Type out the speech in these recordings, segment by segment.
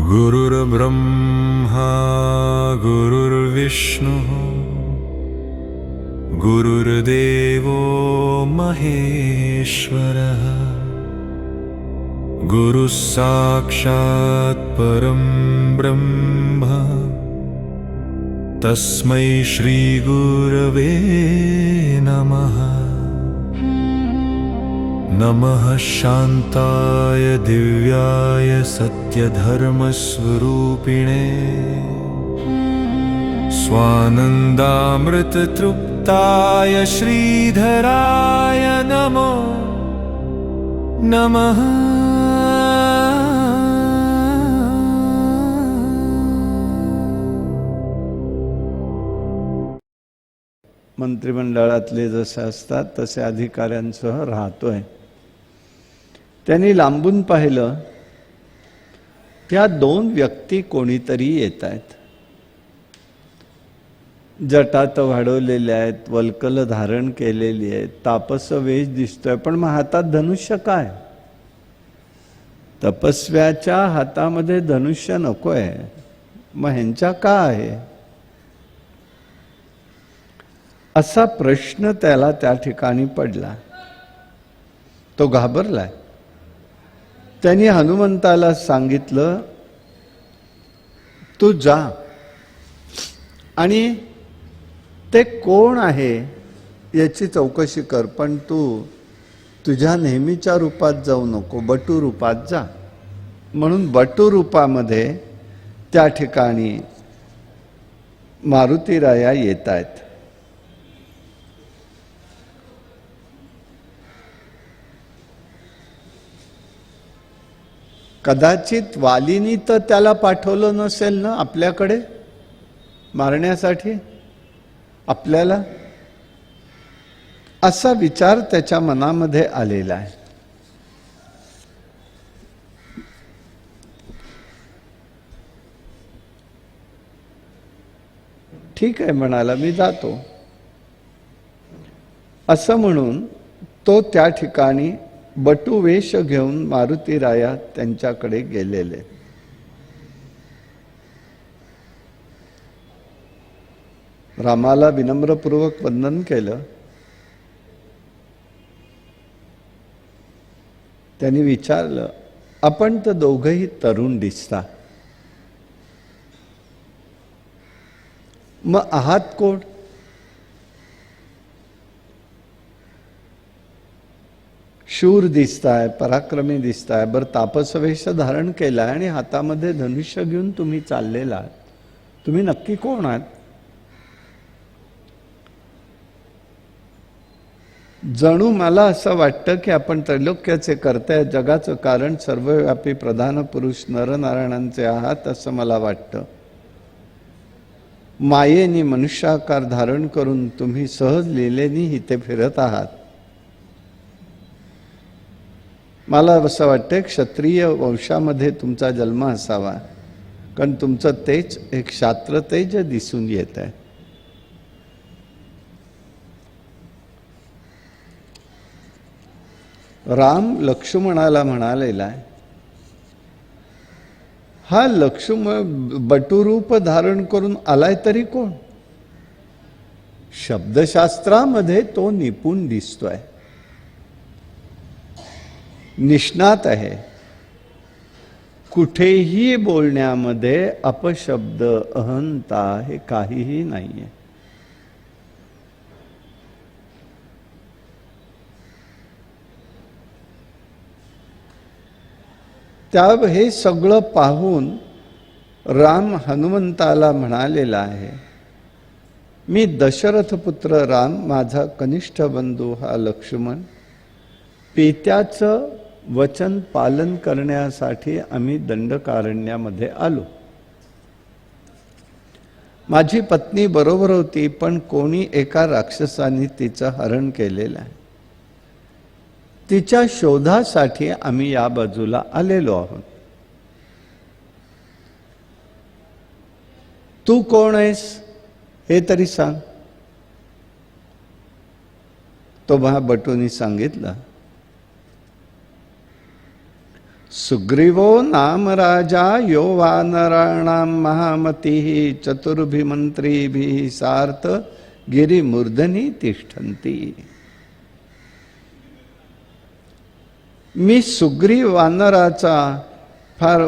गुरुर्ब्रह्मा गुरुर्विष्णुः गुरुर्देवो महेश्वरः गुरुः साक्षात् परं ब्रह्म तस्मै श्री गुरवे नमः। नमः शान्ताय दिव्याय सत्यधर्मस्वरूपिणे स्वानन्दामृततृप्ताय श्रीधराय नमो नमः। मंत्रिमंडळातले जसे असतात तसे अधिकाऱ्यांसह राहतोय। त्यांनी लांबून पाहिलं, त्या दोन व्यक्ती कोणीतरी येत आहेत। जटात वाढवलेल्या आहेत, वल्कल धारण केलेली आहेत, तापस वेश दिसतोय, पण मग हातात धनुष्य काय? तपस्व्याच्या हातामध्ये धनुष्य नकोय, मग ह्यांच्या का आहे? असा प्रश्न त्याला त्या ठिकाणी पडला। तो घाबरलाय। त्यांनी हनुमंताला सांगितलं, तू जा आणि ते कोण आहे याची चौकशी कर, पण तू तुझ्या नेहमीच्या रूपात जाऊ नको, बटू रूपात जा। म्हणून बटू रूपामध्ये त्या ठिकाणी मारुतीराया येत आहेत। कदाचित वालीनी तर त्याला पाठवलं नसेल ना आपल्याकडे मारण्यासाठी आपल्याला, असा विचार त्याच्या मनामध्ये आलेला आहे। ठीक आहे म्हणाला, मी जातो। असं म्हणून तो त्या ठिकाणी बटू वेश घेऊन मारुतीराया त्यांच्याकडे गेलेले। रामाला विनम्रपूर्वक वंदन केलं। त्यांनी विचारलं, आपण तर दोघंही तरुण दिसता, मग आहात कोण? शूर दिसताय, पराक्रमी दिसताय, बरं तापसवेश धारण केलाय आणि हातामध्ये धनुष्य घेऊन तुम्ही चाललेला आहात, तुम्ही नक्की कोण आहात? जणू मला असं वाटतं की आपण त्रैलोक्याचे कर्ते, जगाचं कारण, सर्वव्यापी प्रधान पुरुष नरनारायणांचे आहात असं मला वाटतं। मायेने मनुष्याकार धारण करून तुम्ही सहज लीलेनी इथे फिरत आहात। मला असं वाटतं क्षत्रिय वंशामध्ये तुमचा जन्म असावा, कारण तुमचं तेज एक क्षात्र तेज दिसून येत आहे। राम लक्ष्मणाला म्हणालेला आहे, हा लक्ष्मण बटुरूप धारण करून आलाय तरी कोण? शब्दशास्त्रामध्ये तो निपुण दिसतोय, निष्णात आहे। कुठेही बोलण्यामध्ये अपशब्द, अहंता हे काहीही नाहीये। त्या हे सगळं पाहून राम हनुमंताला म्हणालेला आहे, मी दशरथ पुत्र राम, माझा कनिष्ठ बंधू हा लक्ष्मण, पित्याचं वचन पालन करण्यासाठी आम्ही दंडकारण्यामध्ये आलो। माझी पत्नी बरोबर होती, पण कोणी एका राक्षसाने तिचं हरण केलेलं आहे। तिच्या शोधासाठी आम्ही या बाजूला आलेलो आहोत। तू कोण आहेस हे तरी सांग। तो महाबटूंनी सांगितलं, सुग्रीवो नाम राजा यो वानराणां महामतिः चतुर्भिमंत्रिभिः सार्थ गिरिमूर्धनि तिष्ठन्ति. मी सुग्रीव वानराचा फार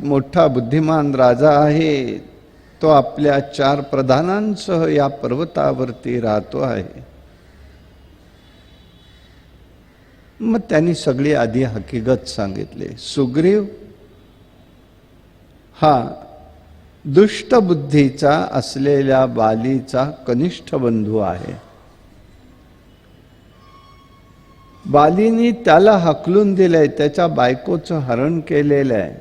मोठा बुद्धिमान राजा आहे. तो आपल्या 4 प्रधानांसह या पर्वतावरती राहतो आहे. मग त्यांनी सगळी आधी हकीकत सांगितली. सुग्रीव हा दुष्ट बुद्धीचा असलेल्या बालीचा कनिष्ठ बंधू आहे. बालीनी त्याला हकलून दिलंय, त्याच्या बायकोचं हरण केलेलं आहे.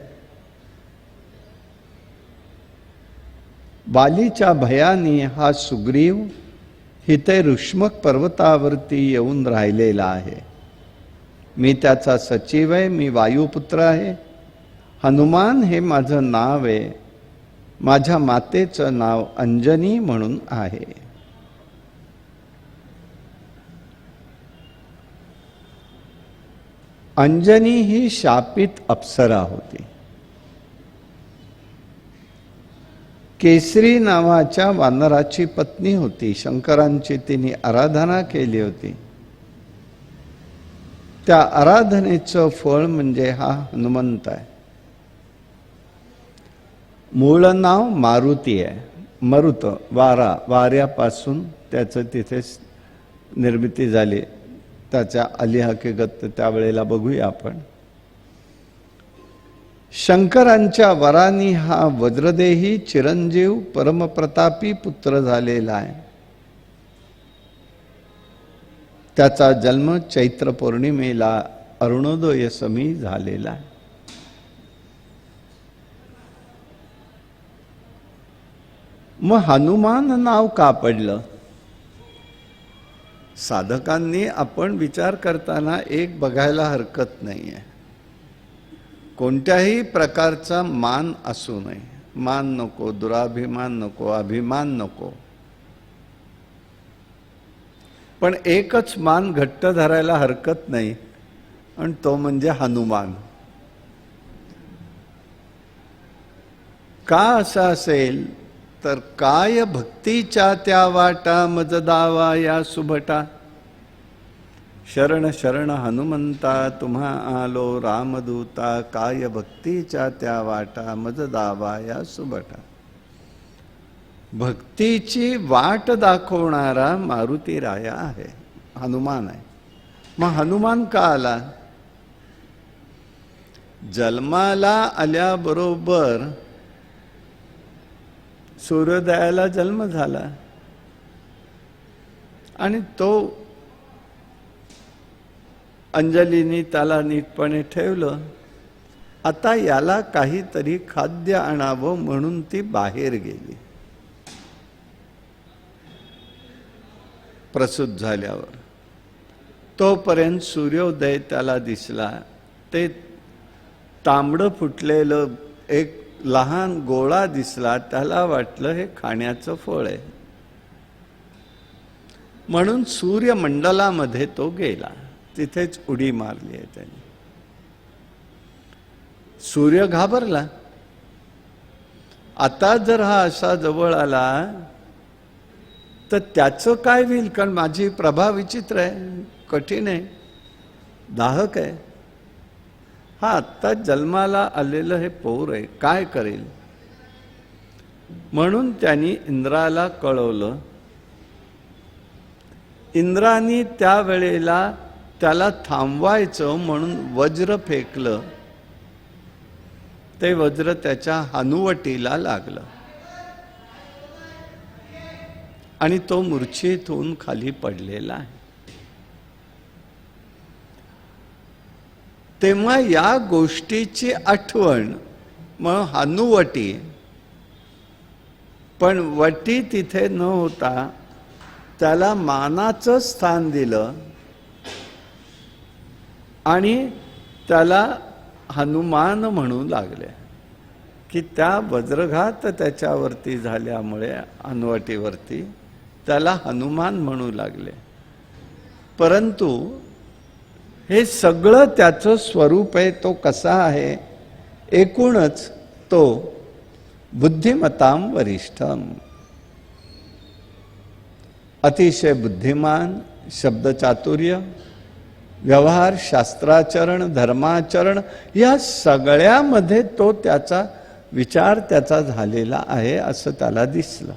बालीच्या भयाने हा सुग्रीव इथे ऋष्मक पर्वतावरती येऊन राहिलेला आहे. मी त्याचा सचिव आहे, मी वायुपुत्र आहे. हनुमान हे माझं नाव आहे. माझ्या मातेचं नाव अंजनी म्हणून आहे. अंजनी ही शापित अप्सरा होती. केसरी नावाच्या वानराची पत्नी होती. शंकरांची तिने आराधना केली होती. त्या आराधनेचं फळ म्हणजे हा हनुमंत आहे. मूळ नाव मारुती आहे. मरुत वारा, वाऱ्यापासून त्याचं तिथे निर्मिती झाली. त्याच्या आली हकीकत त्यावेळेला बघूया आपण. शंकरांच्या वरानी हा वज्रदेही चिरंजीव परमप्रतापी पुत्र झालेला आहे. त्याचा जन्म चैत्र पौर्णिमेला अरुणोदय समी झालेला आहे. मग हनुमान नाव का पडलं? साधकांनी आपण विचार करताना एक बघायला हरकत नाहीये. कोणत्याही प्रकारचा मान असू नये. मान नको, दुराभिमान नको, अभिमान नको. पण एकच मान घट्ट धरायला हरकत नाही, आणि तो म्हणजे हनुमान. का असं असेल तर काय भक्तीच्या त्या वाटा मज दावा या सुभटा. शरण शरण हनुमंता तुम्हा आलो रामदूता. काय भक्तीच्या त्या वाटा मज दावा या सुभटा. भक्तीची वाट दाखवणारा मारुती राया आहे, हनुमान आहे. मग हनुमान का आला? जन्माला आल्याबरोबर सूर्योदयाला जन्म झाला आणि तो अंजलीनी त्याला नीटपणे ठेवलं. आता याला काहीतरी खाद्य आणावं म्हणून ती बाहेर गेली. प्रसूत झाल्यावर तोपर्यंत सूर्योदय त्याला दिसला. ते तांबडं फुटलेलं एक लहान गोळा दिसला. त्याला वाटलं हे खाण्याचं फळ आहे, म्हणून सूर्यमंडलामध्ये तो गेला. तिथेच उडी मारली आहे त्याने. सूर्य घाबरला. आता जर हा असा जवळ आला तर त्याचं काय होईल? कारण माझी प्रभा विचित्र आहे, कठीण आहे, दाहक आहे. हा आत्ता जन्माला आलेलं हे पोर आहे, काय करेल? म्हणून त्यांनी इंद्राला कळवलं. इंद्रानी त्यावेळेला त्याला थांबवायचं म्हणून वज्र फेकलं. ते वज्र त्याच्या हनुवटीला लागलं आणि तो मूर्छित होऊन खाली पडलेला आहे. तेव्हा या गोष्टीची आठवण, मग हनुवटी, पण वटी तिथे न होता त्याला मानाचं स्थान दिलं आणि त्याला हनुमान म्हणू लागले. की त्या वज्रघात त्याच्यावरती झाल्यामुळे हनुवटीवरती त्याला हनुमान म्हणू लागले. परंतु हे सगळं त्याचं स्वरूप आहे. तो कसा आहे? एकूणच तो बुद्धिमताम वरिष्ठम, अतिशय बुद्धिमान, शब्दचातुर्य, व्यवहार, शास्त्राचरण, धर्माचरण या सगळ्यामध्ये तो त्याचा विचार त्याचा झालेला आहे असं त्याला दिसलं.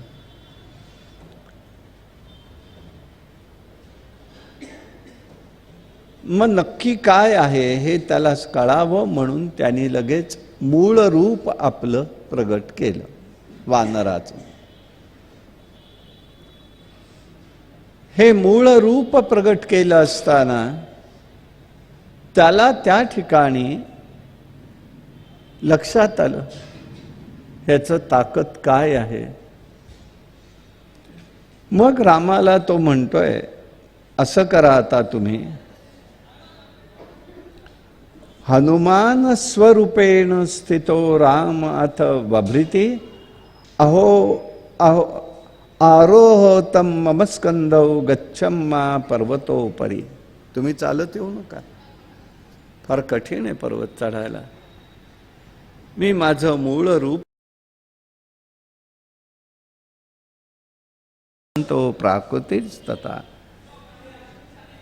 मग नक्की काय आहे हे त्याला कळावं म्हणून त्यांनी लगेच मूळ रूप आपलं प्रगट केलं वानराचं. हे मूळ रूप प्रगट केलं असताना त्याला त्या ठिकाणी लक्षात आलं ह्याचं ताकद काय आहे. मग रामाला तो म्हणतोय, असं करा आता तुम्ही, हनुमान स्वरूपेण स्थितो राम अथ बभृति अहो अहो आरोहतम मम स्कंदौ गच्छम्मा पर्वतोपरी. तुम्ही चालत येऊ नका, फार कठीण आहे पर्वत चढायला. मी माझं मूळ रूप तो प्राकृतिस्तथा,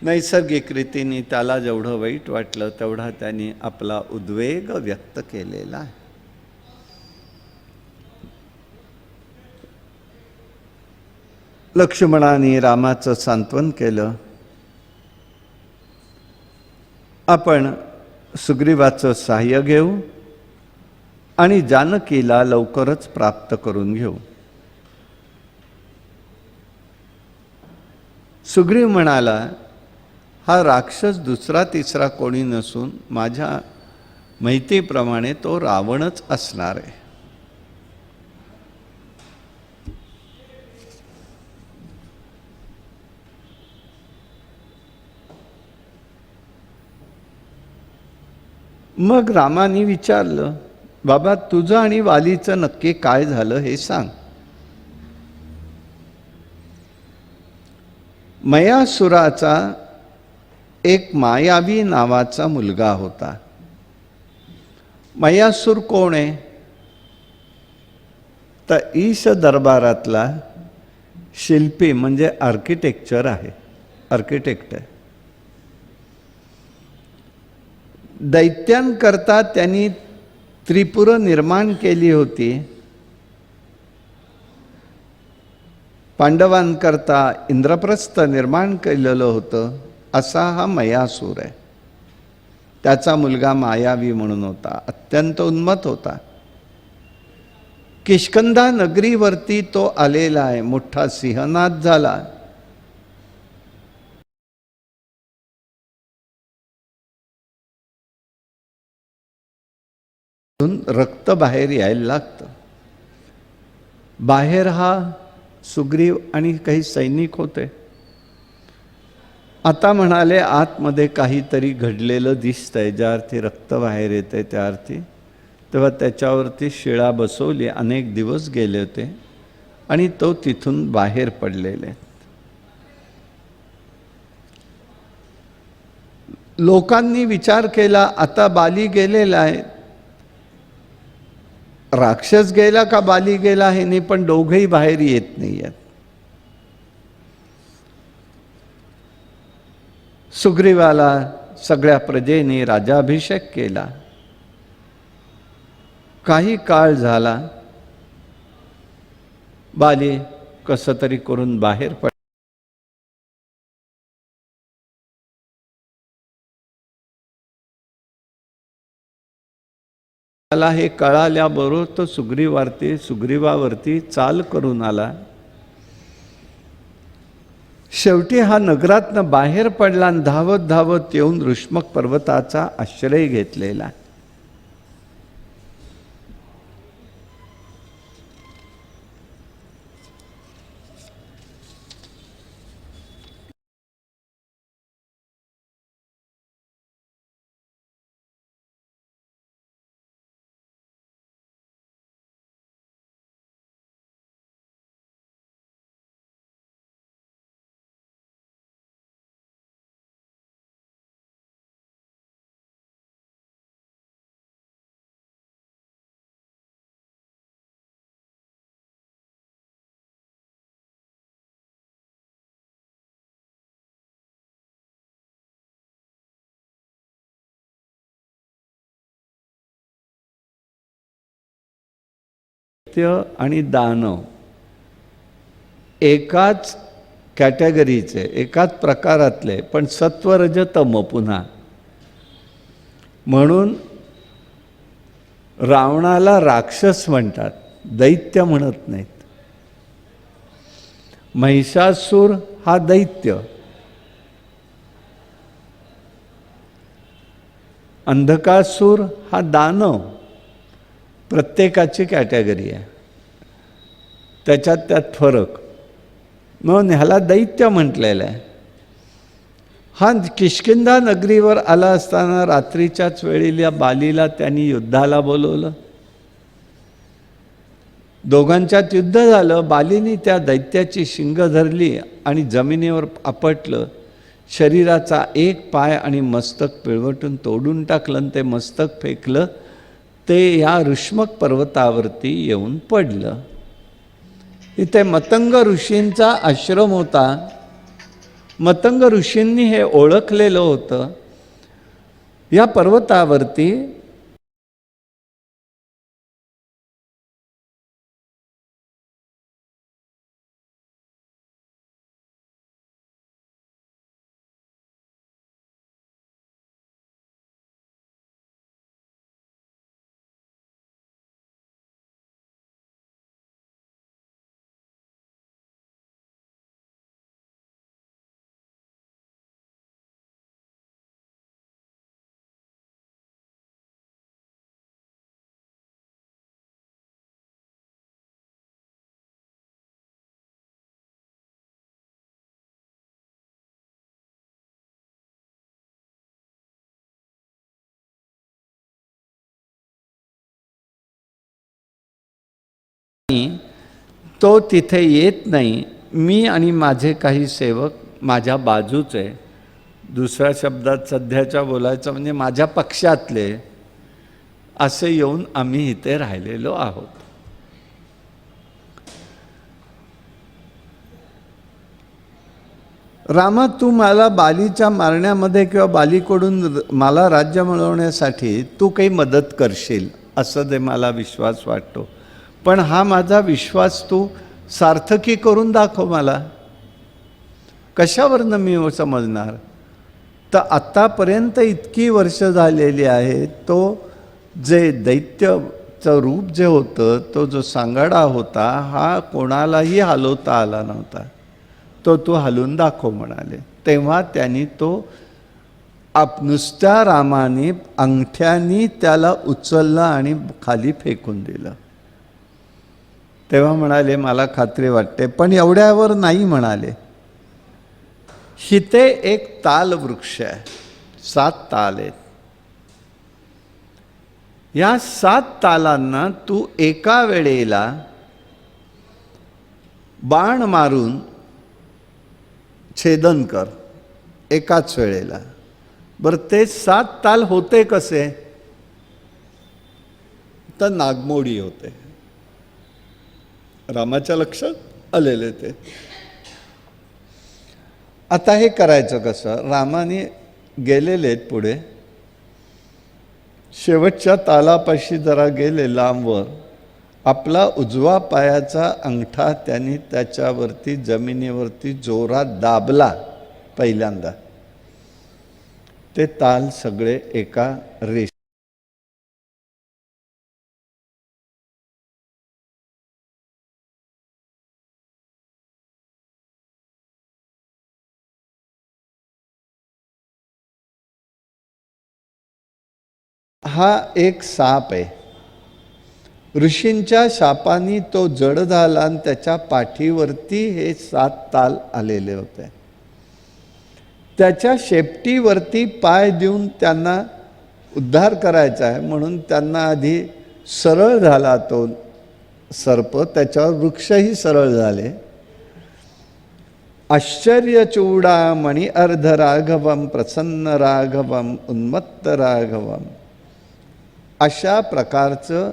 नैसर्गिक रीतीने त्याला जेवढं वाईट वाटलं तेवढा त्यांनी आपला उद्वेग व्यक्त केलेला आहे. लक्ष्मणाने रामाचं सांत्वन केलं. आपण सुग्रीवाचं सहाय्य घेऊ आणि जानकीला लवकरच प्राप्त करून घेऊ. सुग्रीव म्हणाला, हा राक्षस दुसरा तिसरा कोणी नसून माझ्या माहितीप्रमाणे तो रावणच असणार आहे. मग रामाने विचारलं, बाबा तुझं आणि वालीचं नक्की काय झालं हे सांग. मयासुराचा एक मायावी नावाचा मुलगा होता. मयासूर कोण आहे? तर ईश दरबारातला शिल्पी म्हणजे आर्किटेक्चर आहे, आर्किटेक्ट आहे. दैत्यांकरता त्यांनी त्रिपुर निर्माण केली होती. पांडवांकरता इंद्रप्रस्थ निर्माण केलेलं होतं. असा हा मयासूर आहे. त्याचा मुलगा मायावी म्हणून होता, अत्यंत उन्मत्त होता. किष्किंधा नगरीवरती तो आलेला आहे, मोठा सिंहनाद झाला. रक्त बाहेर यायला लागतं. बाहेर हा सुग्रीव आणि काही सैनिक होते. आता म्हणाले आतमध्ये काहीतरी घडलेलं दिसतंय. ज्या अर्थी रक्त बाहेर येते त्या अर्थी, तेव्हा त्याच्यावरती शिळा बसवली. अनेक दिवस गेले होते आणि तो तिथून बाहेर पडलेले. लोकांनी विचार केला, आता बाली गेलेला आहे. राक्षस गेला का बाली गेला हे नाही, पण दोघेही बाहेर येत नाही आहेत. सुग्रीवाला सगळ्या प्रजेने राजाभिषेक केला. काही काळ झाला, बाली कसं तरी करून बाहेर पड. त्याला हे कळाल्याबरोबर तो सुग्रीवावरती चाल करून आला. शेवटी हा नगरातनं बाहेर पडला आणि धावत धावत येऊन ऋष्मक पर्वताचा आश्रय घेतलेला. दैत्य आणि दानव एकाच कॅटेगरीचे, एकाच प्रकारातले, पण सत्व रज तम पुन्हा. म्हणून रावणाला राक्षस म्हणतात, दैत्य म्हणत नाहीत. महिषासूर हा दैत्य, अंधकासूर हा दानव. प्रत्येकाची कॅटेगरी आहे, त्यात फरक. म्हणून ह्याला दैत्य म्हटलेलं आहे. हा किष्किंधा नगरीवर आला असताना रात्रीच्याच वेळेला बालीला त्यांनी युद्धाला बोलवलं. दोघांच्यात युद्ध झालं. बालीने त्या दैत्याची शिंग धरली आणि जमिनीवर आपटलं. शरीराचा एक पाय आणि मस्तक पिळवटून तोडून टाकलं आणि ते मस्तक फेकलं. ते या ऋष्मक पर्वतावरती येऊन पडलं. इथे मतंग ऋषींचा आश्रम होता. मतंग ऋषींनी हे ओळखलेलं होतं. या पर्वतावरती तो तिथे येत नाही. मी आणि माझे काही सेवक माझ्या बाजूचे, दुसऱ्या शब्दात सध्याच्या बोलायचं म्हणजे माझ्या पक्षातले, असे येऊन आम्ही इथे राहिलेलो आहोत. रामा, तू मला बालीच्या मारण्यामध्ये किंवा बालीकडून मला राज्य मिळवण्यासाठी तू काही मदत करशील असं ते मला विश्वास वाटतो. पण हा माझा विश्वास तू सार्थकी करून दाखव मला. कशावरनं मी समजणार? तर आत्तापर्यंत इतकी वर्ष झालेली आहेत, तो जे दैत्यचं रूप जे होतं, तो जो सांगाडा होता, हा कोणालाही हलवता आला नव्हता. तो तू हलवून दाखव म्हणाले. तेव्हा त्यांनी तो नुसत्या रामाने अंगठ्यानी त्याला उचललं आणि खाली फेकून दिलं. तेव्हा म्हणाले मला खात्री वाटते. पण एवढ्यावर नाही म्हणाले. हिते एक ताल वृक्ष आहे, 7 ताल आहेत. या 7 तालांना तू एका वेळेला बाण मारून छेदन कर, एकाच वेळेला. बरं, ते 7 ताल होते कसे? तर नागमोडी होते. रामाच्या लक्षात आलेले ते. आता हे करायचं कसं? रामाने गेलेले आहेत पुढे, शेवटच्या तालापाशी जरा गेले लांबवर. आपला उजवा पायाचा अंगठा त्यांनी त्याच्यावरती जमिनीवरती जोरात दाबला पहिल्यांदा. ते ताल सगळे एका रेष. हा एक साप आहे. ऋषींच्या शापानी तो जड झाला आणि त्याच्या पाठीवरती हे 7 ताल आलेले होते. त्याच्या शेपटीवरती पाय देऊन त्यांना उद्धार करायचा आहे म्हणून त्यांना आधी सरळ झाला तो सर्प, त्याच्यावर वृक्षही सरळ झाले. आश्चर्यचूडामणी अर्ध राघवम प्रसन्न राघवम उन्मत्त राघवम, अशा प्रकारचं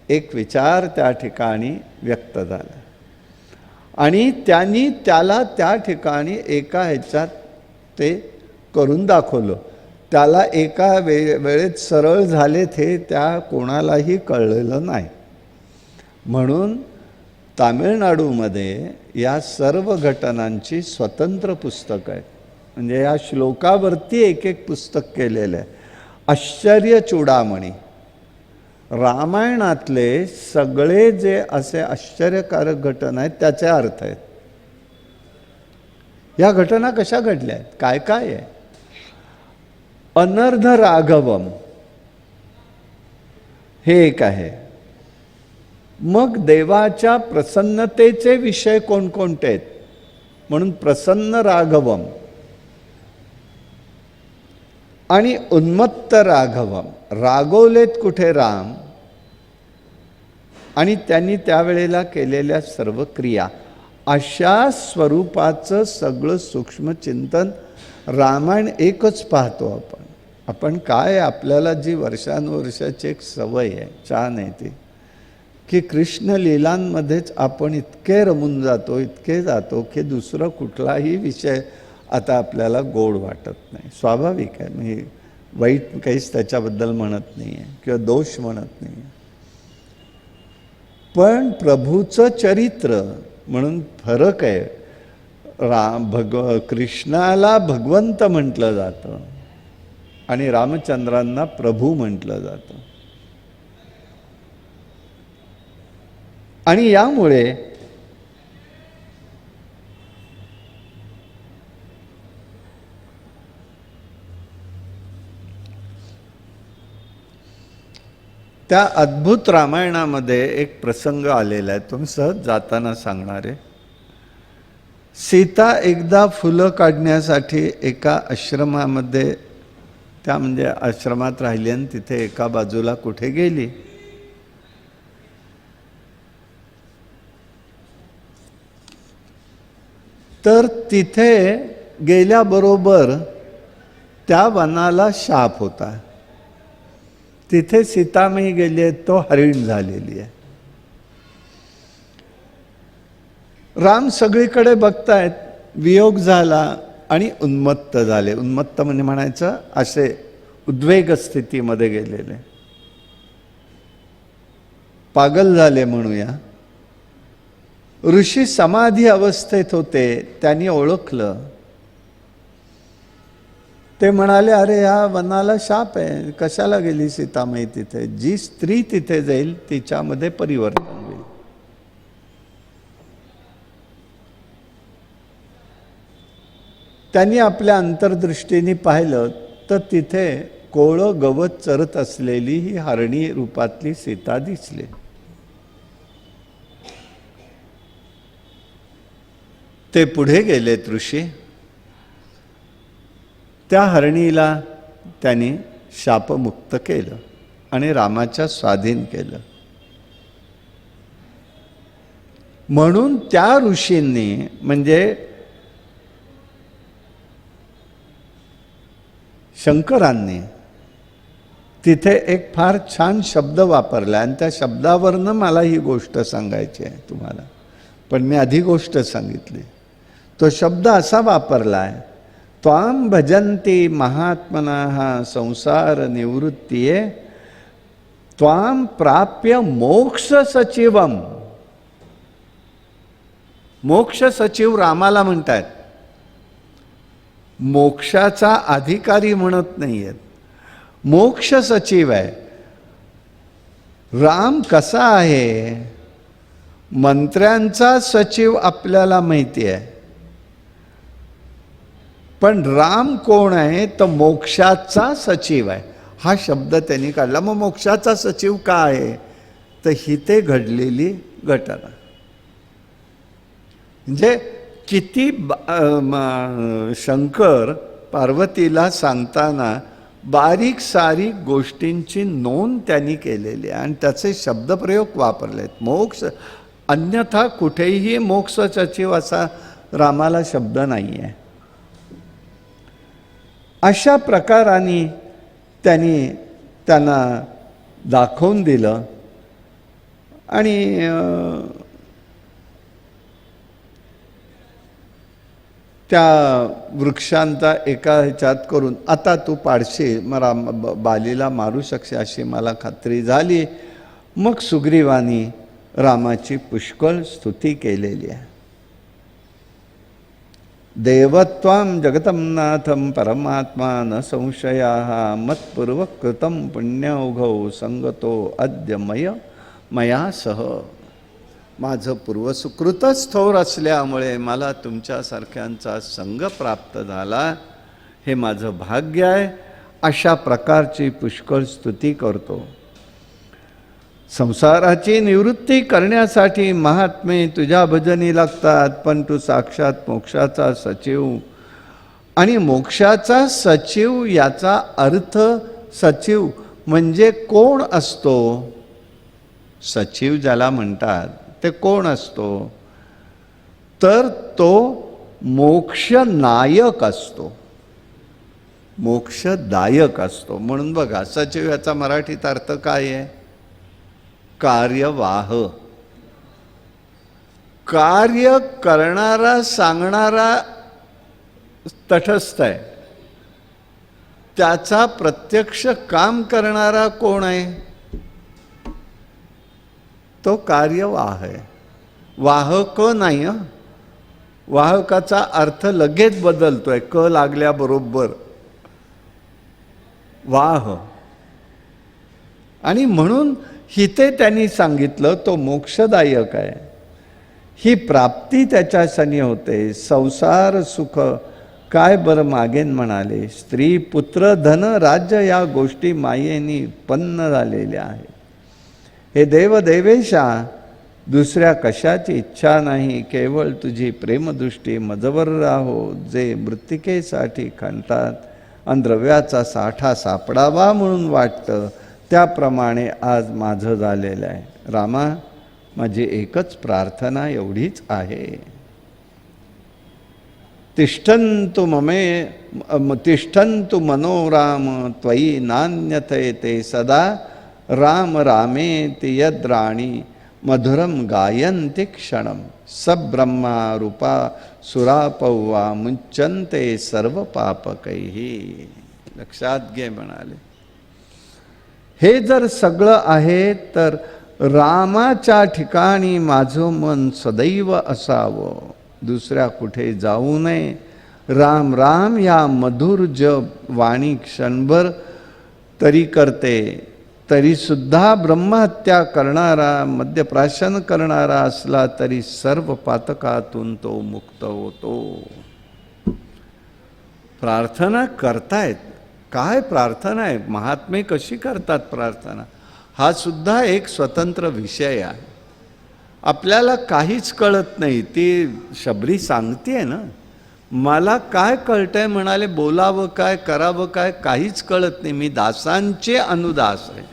एक विचार त्या ठिकाणी व्यक्त झाला. आणि त्यांनी त्याला त्या ठिकाणी एका ह्याच्यात ते करून दाखवलं. त्याला एका वेळेत सरळ झाले ते त्या कोणालाही कळलेलं नाही. म्हणून तामिळनाडूमध्ये या सर्व घटनांची स्वतंत्र पुस्तक आहेत. म्हणजे या श्लोकावरती एक एक पुस्तक केलेलं आहे. आश्चर्य चूडामणी, रामायणातले सगळे जे असे आश्चर्यकारक घटना आहेत त्याचे अर्थ आहेत. या घटना कशा घडल्या आहेत, काय काय आहे. अनर्ध राघवम हे एक आहे. मग देवाच्या प्रसन्नतेचे विषय कोणकोणते आहेत, म्हणून प्रसन्न राघवम आणि उन्मत्त राघवम. रागवलेत कुठे राम आणि त्यांनी त्यावेळेला केलेल्या सर्व क्रिया, अशा स्वरूपाचं सगळं सूक्ष्म चिंतन रामायण एकच पाहतो आपण. आपण काय, आपल्याला जी वर्षानुवर्षाची एक सवय आहे, छान आहे ती, की कृष्ण लीलांमध्येच आपण इतके रमून जातो, इतके जातो की दुसरं कुठलाही विषय आता आपल्याला गोड वाटत नाही. स्वाभाविक आहे, मी वाईट काहीच त्याच्याबद्दल म्हणत नाही आहे किंवा दोष म्हणत नाही आहे. पण प्रभूचं चरित्र म्हणून फरक आहे. कृष्णाला भगवंत म्हटलं जातं आणि रामचंद्रांना प्रभू म्हटलं जातं. आणि यामुळे त्या अद्भुत रामायणामध्ये एक प्रसंग आलेला आहे, तो मी सहज जाताना सांगणार आहे. सीता एकदा फुलं काढण्यासाठी एका आश्रमामध्ये, त्या म्हणजे आश्रमात राहिली आणि तिथे एका बाजूला कुठे गेली. तर तिथे गेल्याबरोबर त्या वनाला शाप होता. तिथे सीतामाई गेली आहे, तो हरिण झालेली आहे. राम सगळीकडे बघतायत, वियोग झाला आणि उन्मत्त झाले. उन्मत्त म्हणजे म्हणायचं असे उद्वेग स्थितीमध्ये गेलेले, पागल झाले म्हणूया. ऋषी समाधी अवस्थेत होते, त्यांनी ओळखलं. ते म्हणाले, अरे या वनाला शाप आहे, कशाला गेली सीतामाई तिथे. जी स्त्री तिथे जाईल तिच्यामध्ये परिवर्तन होईल. त्यांनी आपल्या अंतर्दृष्टीने पाहिलं तर तिथे कोवळं गवत चरत असलेली ही हरणी रूपातली सीता दिसली. ते पुढे गेलेत ऋषी. त्या हरणीला त्यांनी शापमुक्त केलं आणि रामाच्या स्वाधीन केलं. म्हणून त्या ऋषींनी, म्हणजे शंकरांनी, तिथे एक फार छान शब्द वापरला आणि त्या शब्दावरनं मला ही गोष्ट सांगायची आहे तुम्हाला, पण मी आधी गोष्ट सांगितली. तो शब्द असा वापरला आहे, त्वां भजन्ति महात्मनः संसार निवृत्तिये त्वां प्राप्य मोक्ष सचिवम. मोक्ष सचिव रामाला म्हणतात, मोक्षाचा अधिकारी म्हणत नाहीयेत, मोक्ष सचिव आहे. राम कसा आहे, मंत्र्यांचा सचिव आपल्याला माहिती आहे, पण राम कोण आहे तर मोक्षाचा सचिव आहे. हा शब्द त्यांनी काढला. मग मोक्षाचा सचिव का आहे तर हिते घडलेली घटना, म्हणजे किती शंकर पार्वतीला सांगताना बारीक सारीक गोष्टींची नोंद त्यांनी केलेली आहे आणि त्याचे शब्दप्रयोग वापरलेत. मोक्ष, अन्यथा कुठेही मोक्ष सचिव असा रामाला शब्द नाही आहे. अशा प्रकाराने त्यांनी त्यांना दाखवून दिलं आणि त्या वृक्षांचा एका ह्याच्यात करून, आता तू पाडशील, मग बालीला मारू शकशील अशी मला खात्री झाली. मग सुग्रीवानी रामाची पुष्कळ स्तुती केलेली आहे. देवत्वां जगतं नाथं परमात्मा न संशयाः मत्पूर्वक कृतं पुण्यौघौ संगतो अद्य मया सह. माझं पूर्वसुकृतच थोर असल्यामुळे मला तुमच्यासारख्यांचा संग प्राप्त झाला, हे माझं भाग्य आहे. अशा प्रकारची पुष्कळ स्तुती करतो. संसाराची निवृत्ती करण्यासाठी महात्मे तुझ्या भजनी लागतात, पण तू साक्षात मोक्षाचा सचिव आणि मोक्षाचा सचिव याचा अर्थ सचिव म्हणजे कोण असतो? सचिव ज्याला म्हणतात ते कोण असतो? तर तो मोक्षनायक असतो, मोक्षदायक असतो. म्हणून बघा, सचिव याचा मराठीत अर्थ काय आहे? कार्यवाह. कार्य करणारा सांगणारा तटस्थ आहे, त्याचा प्रत्यक्ष काम करणारा कोण आहे? तो कार्यवाह आहे, वाहक नाही. वाहकाचा अर्थ लगेच बदलतोय क लागल्याबरोबर. वाह. आणि म्हणून हिते त्यांनी सांगितलं तो मोक्षदायक आहे. ही प्राप्ती त्याच्यासनी होते. संसार सुख काय बरं मागेन म्हणाले. स्त्री पुत्र धन राज्य या गोष्टी मायेनी उत्पन्न झालेल्या आहेत. हे देव देवेशा, दुसऱ्या कशाची इच्छा नाही, केवळ तुझी प्रेमदृष्टी मजवर राहो. जे मृत्तिकेसाठी खणतात आणि द्रव्याचा साठा सापडावा म्हणून वाटतं, त्याप्रमाणे आज माझं झालेलं आहे. रामा, माझी एकच प्रार्थना एवढीच आहे. तिष्ठन्तु मनोराम त्वयि नान्यथेते सदा. राम रामेति यद्राणी मधुरम गायन्ति क्षणम. सब्रह्मा रूपा सुरापौवा मुच्यन्ते सर्व पापकैः. लक्षात घे म्हणाले. हे जर सगळं आहे तर रामाच्या ठिकाणी माझं मन सदैव असावं, दुसऱ्या कुठे जाऊ नये. राम राम या मधुर जप वाणी क्षणभर तरी करते, तरीसुद्धा ब्रह्महत्या करणारा, मद्यप्राशन करणारा असला तरी सर्व पातकातून तो मुक्त होतो. प्रार्थना करतायत. काय प्रार्थना आहे? महात्मे कशी करतात प्रार्थना? हा सुद्धा एक स्वतंत्र विषय आहे. आपल्याला काहीच कळत नाही. ती शबरी सांगते ना, मला काय कळतंय म्हणाले, बोलावं काय करावं काय काहीच कळत नाही. मी दासांचे अनुदास आहे,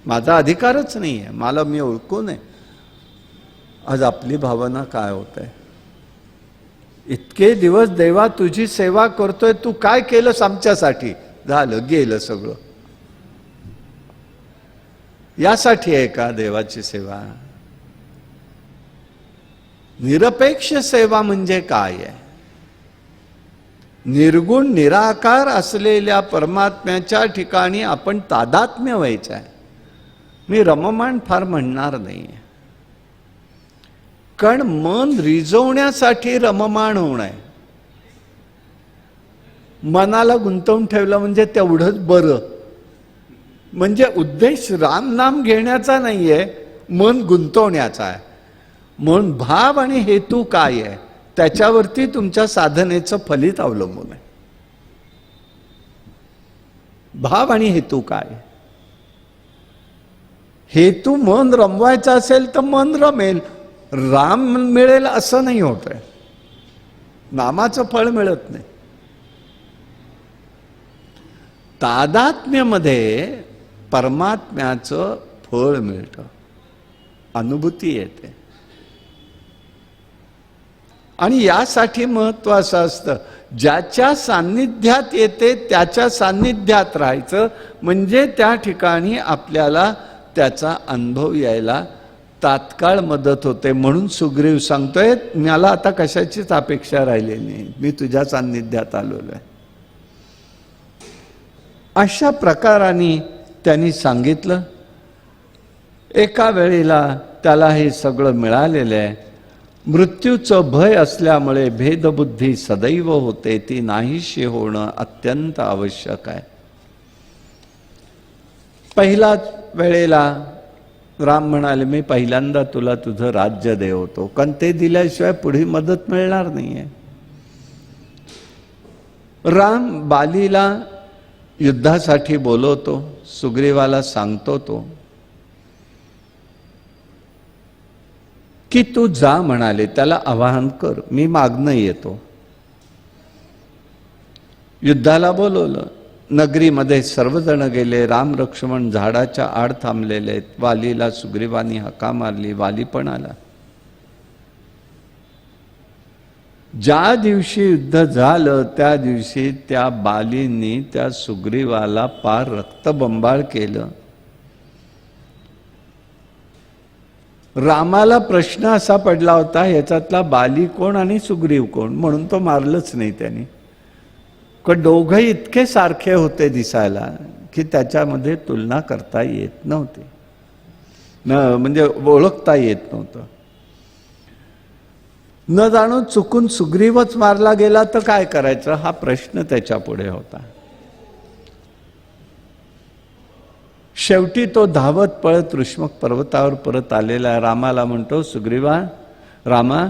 माझा अधिकारच नाही आहे. मला मी ओळखू नये. आज आपली भावना काय होत आहे? इतके दिवस देवा तुझी सेवा करतोय, तू काय केलंस आमच्यासाठी? झालं गेलं सगळं. यासाठी आहे का देवाची सेवा? निरपेक्ष सेवा म्हणजे काय आहे? निर्गुण निराकार असलेल्या परमात्म्याच्या ठिकाणी आपण तादात्म्य व्हायचं आहे. मी रममाण फार म्हणणार नाही, कारण मन रिजवण्यासाठी रममाण होणं आहे. मनाला गुंतवून ठेवलं म्हणजे तेवढंच बरं. म्हणजे उद्देश रामनाम घेण्याचा नाहीये, मन गुंतवण्याचा आहे. म्हणून भाव आणि हेतू काय आहे त्याच्यावरती तुमच्या साधनेचं फलित अवलंबून आहे. भाव आणि हेतू काय? हेतू मन रमवायचा असेल तर मन रमेल, राम मिळेल असं नाही होत आहे. नामाचं फळ मिळत नाही. तादात्म्यामध्ये परमात्म्याचं फळ मिळतं, अनुभूती येते. आणि यासाठी महत्त्वाचं असतं, ज्याच्या सान्निध्यात येते त्याच्या सान्निध्यात राहायचं, म्हणजे त्या ठिकाणी आपल्याला त्याचा अनुभव यायला तात्काळ मदत होते. म्हणून सुग्रीव सांगतोय, मला आता कशाचीच अपेक्षा राहिलेली नाही, मी तुझ्या सान्निध्यात आलेलो आहे. अशा प्रकाराने त्यांनी सांगितलं. एका वेळेला त्याला हे सगळं मिळालेलं आहे. मृत्यूचं भय असल्यामुळे भेदबुद्धी सदैव होते, ती नाहीशी होणं अत्यंत आवश्यक आहे. पहिल्याच वेळेला राम म्हणाले, मी पहिल्यांदा तुला तुझं राज्य देवतो, कारण ते दिल्याशिवाय पुढे मदत मिळणार नाहीये. राम बालीला युद्धासाठी बोलवतो, सुग्रीवाला सांगतो तो की तू जा म्हणाले, त्याला आवाहन कर, मी मागणं येतो. युद्धाला बोलवलं. नगरीमध्ये सर्वजण गेले. राम लक्ष्मण झाडाच्या आड थांबलेले आहेत. वालीला सुग्रीवानी हाका मारली, वाली पण आला. ज्या दिवशी युद्ध झालं त्या दिवशी त्या बालींनी त्या सुग्रीवाला पार रक्तबंबाळ केलं. रामाला प्रश्न असा पडला होता, ह्याच्यातला बाली कोण आणि सुग्रीव कोण, म्हणून तो मारलंच नाही त्यांनी. दोघे इतके सारखे होते दिसायला की त्याच्यामध्ये तुलना करता येत नव्हती, म्हणजे ओळखता येत नव्हतं. न जाणून चुकून सुग्रीवच मारला गेला तर काय करायचं, हा प्रश्न त्याच्या पुढे होता. शेवटी तो धावत पळत ऋष्मक पर्वतावर परत आलेला आहे. रामाला म्हणतो, सुग्रीवा, रामा,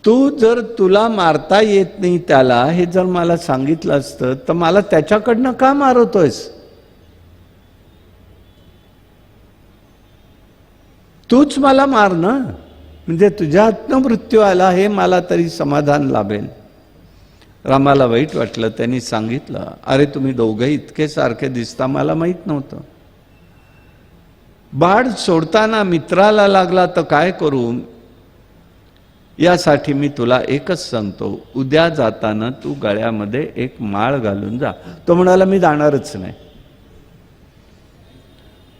तू जर तुला मारता येत नाही त्याला हे जर मला सांगितलं असतं तर मला त्याच्याकडनं का मारतोयस? तूच मला मार ना, म्हणजे तुझ्या हातनं मृत्यू आला हे मला तरी समाधान लाभेल. रामाला वाईट वाटलं. त्यांनी सांगितलं, अरे तुम्ही दोघे इतके सारखे दिसता, मला माहित नव्हतं. बाण सोडताना मित्राला लागला तर काय करू, यासाठी मी तुला एकच सांगतो, उद्या जाताना तू गळ्यामध्ये एक माळ घालून जा. तो म्हणाला, मी जाणारच नाही.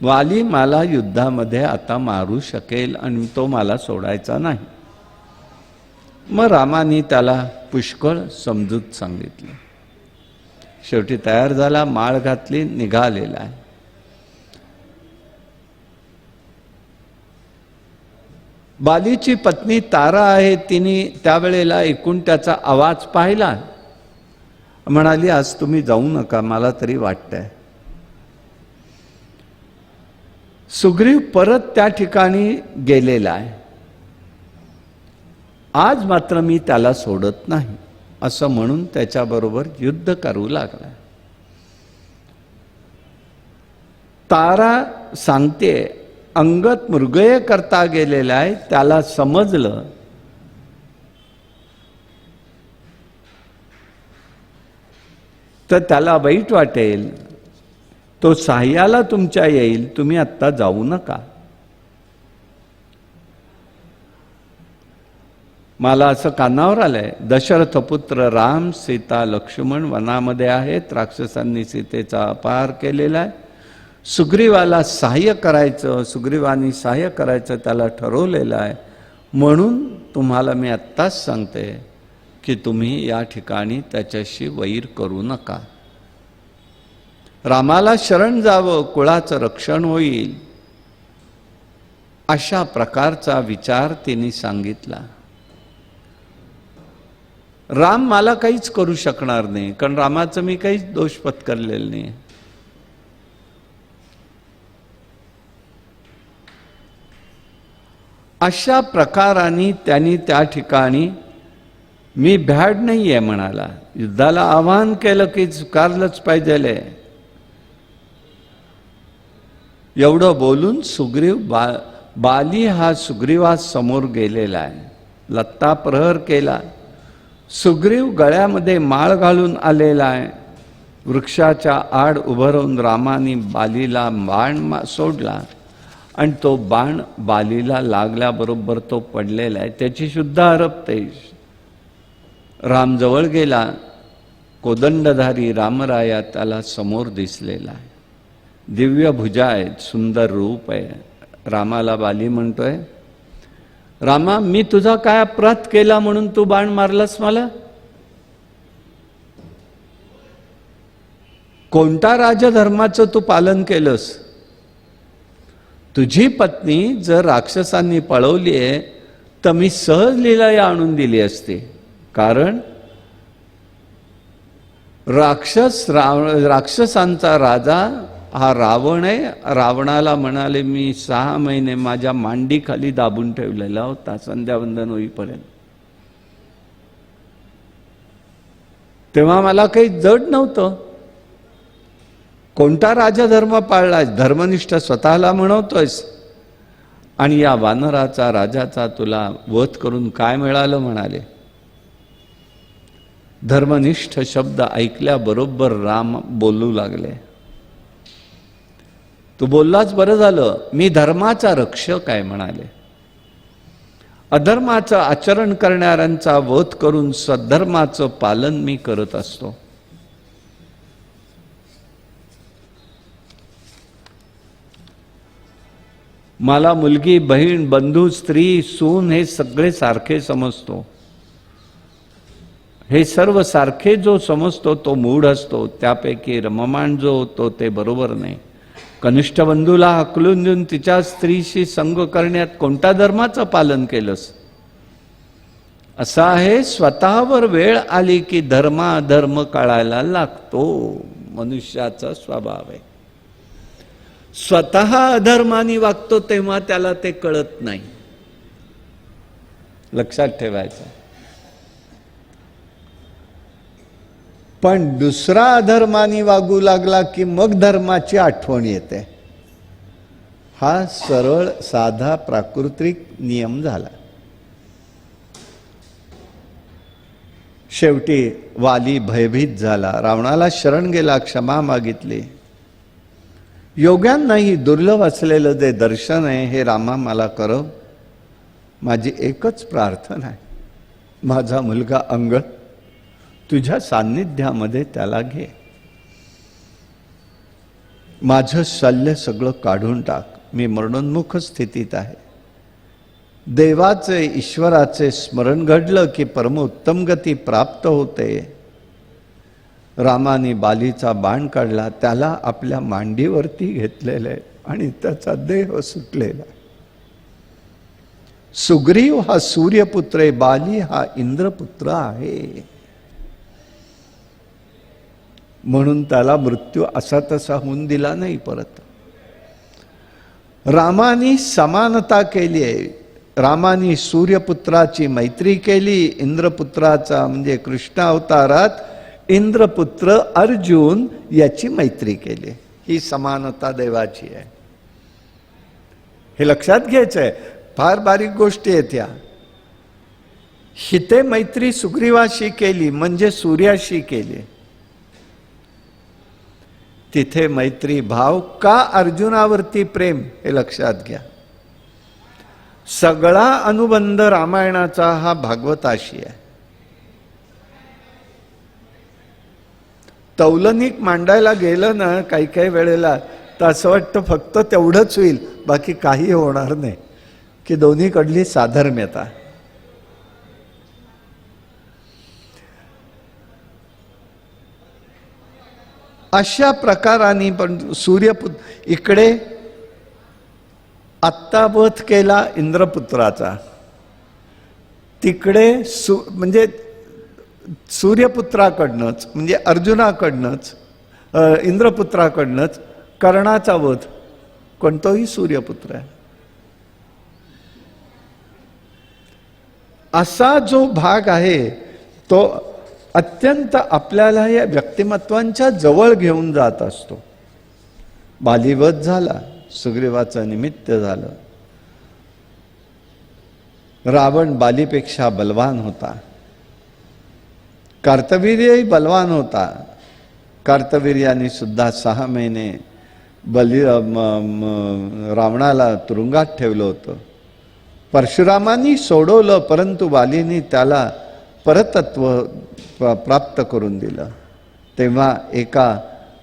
वाली मला युद्धामध्ये आता मारू शकेल आणि तो मला सोडायचा नाही. मग रामाने त्याला पुष्कळ समजूत सांगितली. शेवटी तयार झाला, माळ घातली, निघालेला आहे. बालीची पत्नी तारा आहे, तिने त्यावेळेला ऐकून त्याचा आवाज पाहिला. म्हणाली, आज तुम्ही जाऊ नका, मला तरी वाटतंय. सुग्रीव परत त्या ठिकाणी गेलेला आहे. आज मात्र मी त्याला सोडत नाही असं म्हणून त्याच्याबरोबर युद्ध करू लागला. तारा सांगते, अंगत मृगय करता गेलेला आहे. त्याला समजलं तर त्याला वाईट वाटेल, तो साह्याला तुमच्या येईल, तुम्ही आत्ता जाऊ नका. मला असं कानावर आलंय, दशरथपुत्र राम, सीता, लक्ष्मण वनामध्ये आहेत. राक्षसांनी सीतेचा अपहार केलेला आहे. सुग्रीवाला सहाय्य करायचं, सुग्रीवानी सहाय्य करायचं त्याला ठरवलेलं आहे. म्हणून तुम्हाला मी आत्ताच सांगते की तुम्ही या ठिकाणी त्याच्याशी वैर करू नका. रामाला शरण जावं, कुळाचं रक्षण होईल, अशा प्रकारचा विचार तिने सांगितला. राम मला काहीच करू शकणार नाही, कारण रामाचं मी काहीच दोष पत्करलेलं नाही. अशा प्रकाराने त्यांनी त्या ठिकाणी मी भ्याड नाही आहे म्हणाला. युद्धाला आवाहन केलं की स्वीकारलंच पाहिजे. एवढं बोलून सुग्रीव बाली हा सुग्रीवास समोर गेलेला आहे. लत्ता प्रहर केला. सुग्रीव गळ्यामध्ये माळ घालून आलेला आहे. वृक्षाच्या आड उभं राहून रामाने बालीला बाण सोडला आणि तो बाण बालीला लागल्याबरोबर तो पडलेला आहे. त्याची शुद्ध हरपते. राम जवळ गेला. कोदंडधारी रामराया त्याला समोर दिसलेला आहे. दिव्य भुजा आहेत, सुंदर रूप आहे. रामाला बाली म्हणतोय, रामा, मी तुझा काय अपराध केला म्हणून तू बाण मारलास मला? कोणत्या राजधर्माचं तू पालन केलंस? तुझी पत्नी जर राक्षसांनी पळवली आहे तर मी सहज लीला या आणून दिली असते, कारण राक्षसांचा राजा हा रावण आहे. रावणाला म्हणाले मी 6 महिने माझ्या मांडीखाली दाबून ठेवलेला होता संध्यावंदन होईपर्यंत, तेव्हा मला काही जड नव्हतं. कोणता राजधर्म पाळला? धर्मनिष्ठ स्वतःला म्हणवतोयस, आणि या वानराचा राजाचा तुला वध करून काय मिळालं म्हणाले. धर्मनिष्ठ शब्द ऐकल्याबरोबर राम बोलू लागले, तू बोललाच बरं झालं, मी धर्माचा रक्षक आहे म्हणाले. अधर्माचं आचरण करणाऱ्यांचा वध करून सद्धर्माचं पालन मी करत असतो. मला मुलगी, बहीण, बंधू, स्त्री, सून हे सगळे सारखे समजतो. हे सर्व सारखे जो समजतो तो मूढ असतो. त्यापैकी रममाण जो होतो ते बरोबर नाही. कनिष्ठ बंधूला हकलून देऊन तिच्या स्त्रीशी संग करण्यात कोणत्या धर्माचं पालन केलंस? असं आहे, स्वतःवर वेळ आली की धर्म कळायला लागतो. मनुष्याचा स्वभाव आहे. स्वतः अधर्माने वागतो तेव्हा त्याला ते कळत नाही. लक्षात ठेवायचं. पण दुसरा अधर्माने वागू लागला की मग धर्माची आठवण येते. हा सरळ साधा प्राकृतिक नियम झाला. शेवटी वाली भयभीत झाला, रावणाला शरण गेला, क्षमा मागितली. योग्यांनाही दुर्लभ असलेलं जे दर्शन आहे हे रामा मला करव. माझी एकच प्रार्थना आहे, माझा मुलगा अंगद तुझ्या सान्निध्यामध्ये त्याला घे. माझं शल्य सगळं काढून टाक. मी मरणोन्मुख स्थितीत आहे. देवाचे, ईश्वराचे स्मरण घडलं की परमोत्तम गती प्राप्त होते. रामाने बालीचा बाण काढला, त्याला आपल्या मांडीवरती घेतलेलं आहे आणि त्याचा देह सुटलेला. सुग्रीव हा सूर्यपुत्र आहे, बाली हा इंद्रपुत्र आहे. म्हणून त्याला मृत्यू असा तसा होऊन दिला नाही. परत रामानी समानता केली आहे. रामानी सूर्यपुत्राची मैत्री केली. इंद्रपुत्राचा म्हणजे कृष्ण अवतारात इंद्रपुत्र अर्जुन याची मैत्री केली. ही समानता देवाची आहे. हे लक्षात घ्यायचंय. फार बारीक गोष्टी आहेत ह्या. हिते मैत्री सुग्रीवाशी केली म्हणजे सूर्याशी केली. तिथे मैत्री भाव का अर्जुनावरती प्रेम, हे लक्षात घ्या. सगळा अनुबंध रामायणाचा हा भागवताशी आहे. तौलनिक मांडायला गेलं ना काही काही वेळेला तर असं वाटतं फक्त तेवढंच होईल, बाकी काही होणार नाही, की दोन्हीकडली साधर्म्यता. अशा प्रकाराने पण सूर्यपुत्र इकडे आत्ता वध केला इंद्रपुत्राचा, तिकडे म्हणजे सूर्यपुत्राकडनंच म्हणजे अर्जुनाकडनंच इंद्रपुत्राकडनंच कर्णाचा वध. कोणतोही सूर्यपुत्र आहे. असा जो भाग आहे तो अत्यंत आपल्याला या व्यक्तिमत्वांच्या जवळ घेऊन जात असतो. बालीवध झाला, सुग्रीवाचं निमित्त झालं. रावण बालीपेक्षा बलवान होता. कार्तवीर्यही बलवान होता. कार्तवीर्याने सुद्धा 6 महिने रावणाला तुरुंगात ठेवलं होतं. परशुरामांनी सोडवलं, परंतु वालीने त्याला परतत्व प्राप्त करून दिलं. तेव्हा एका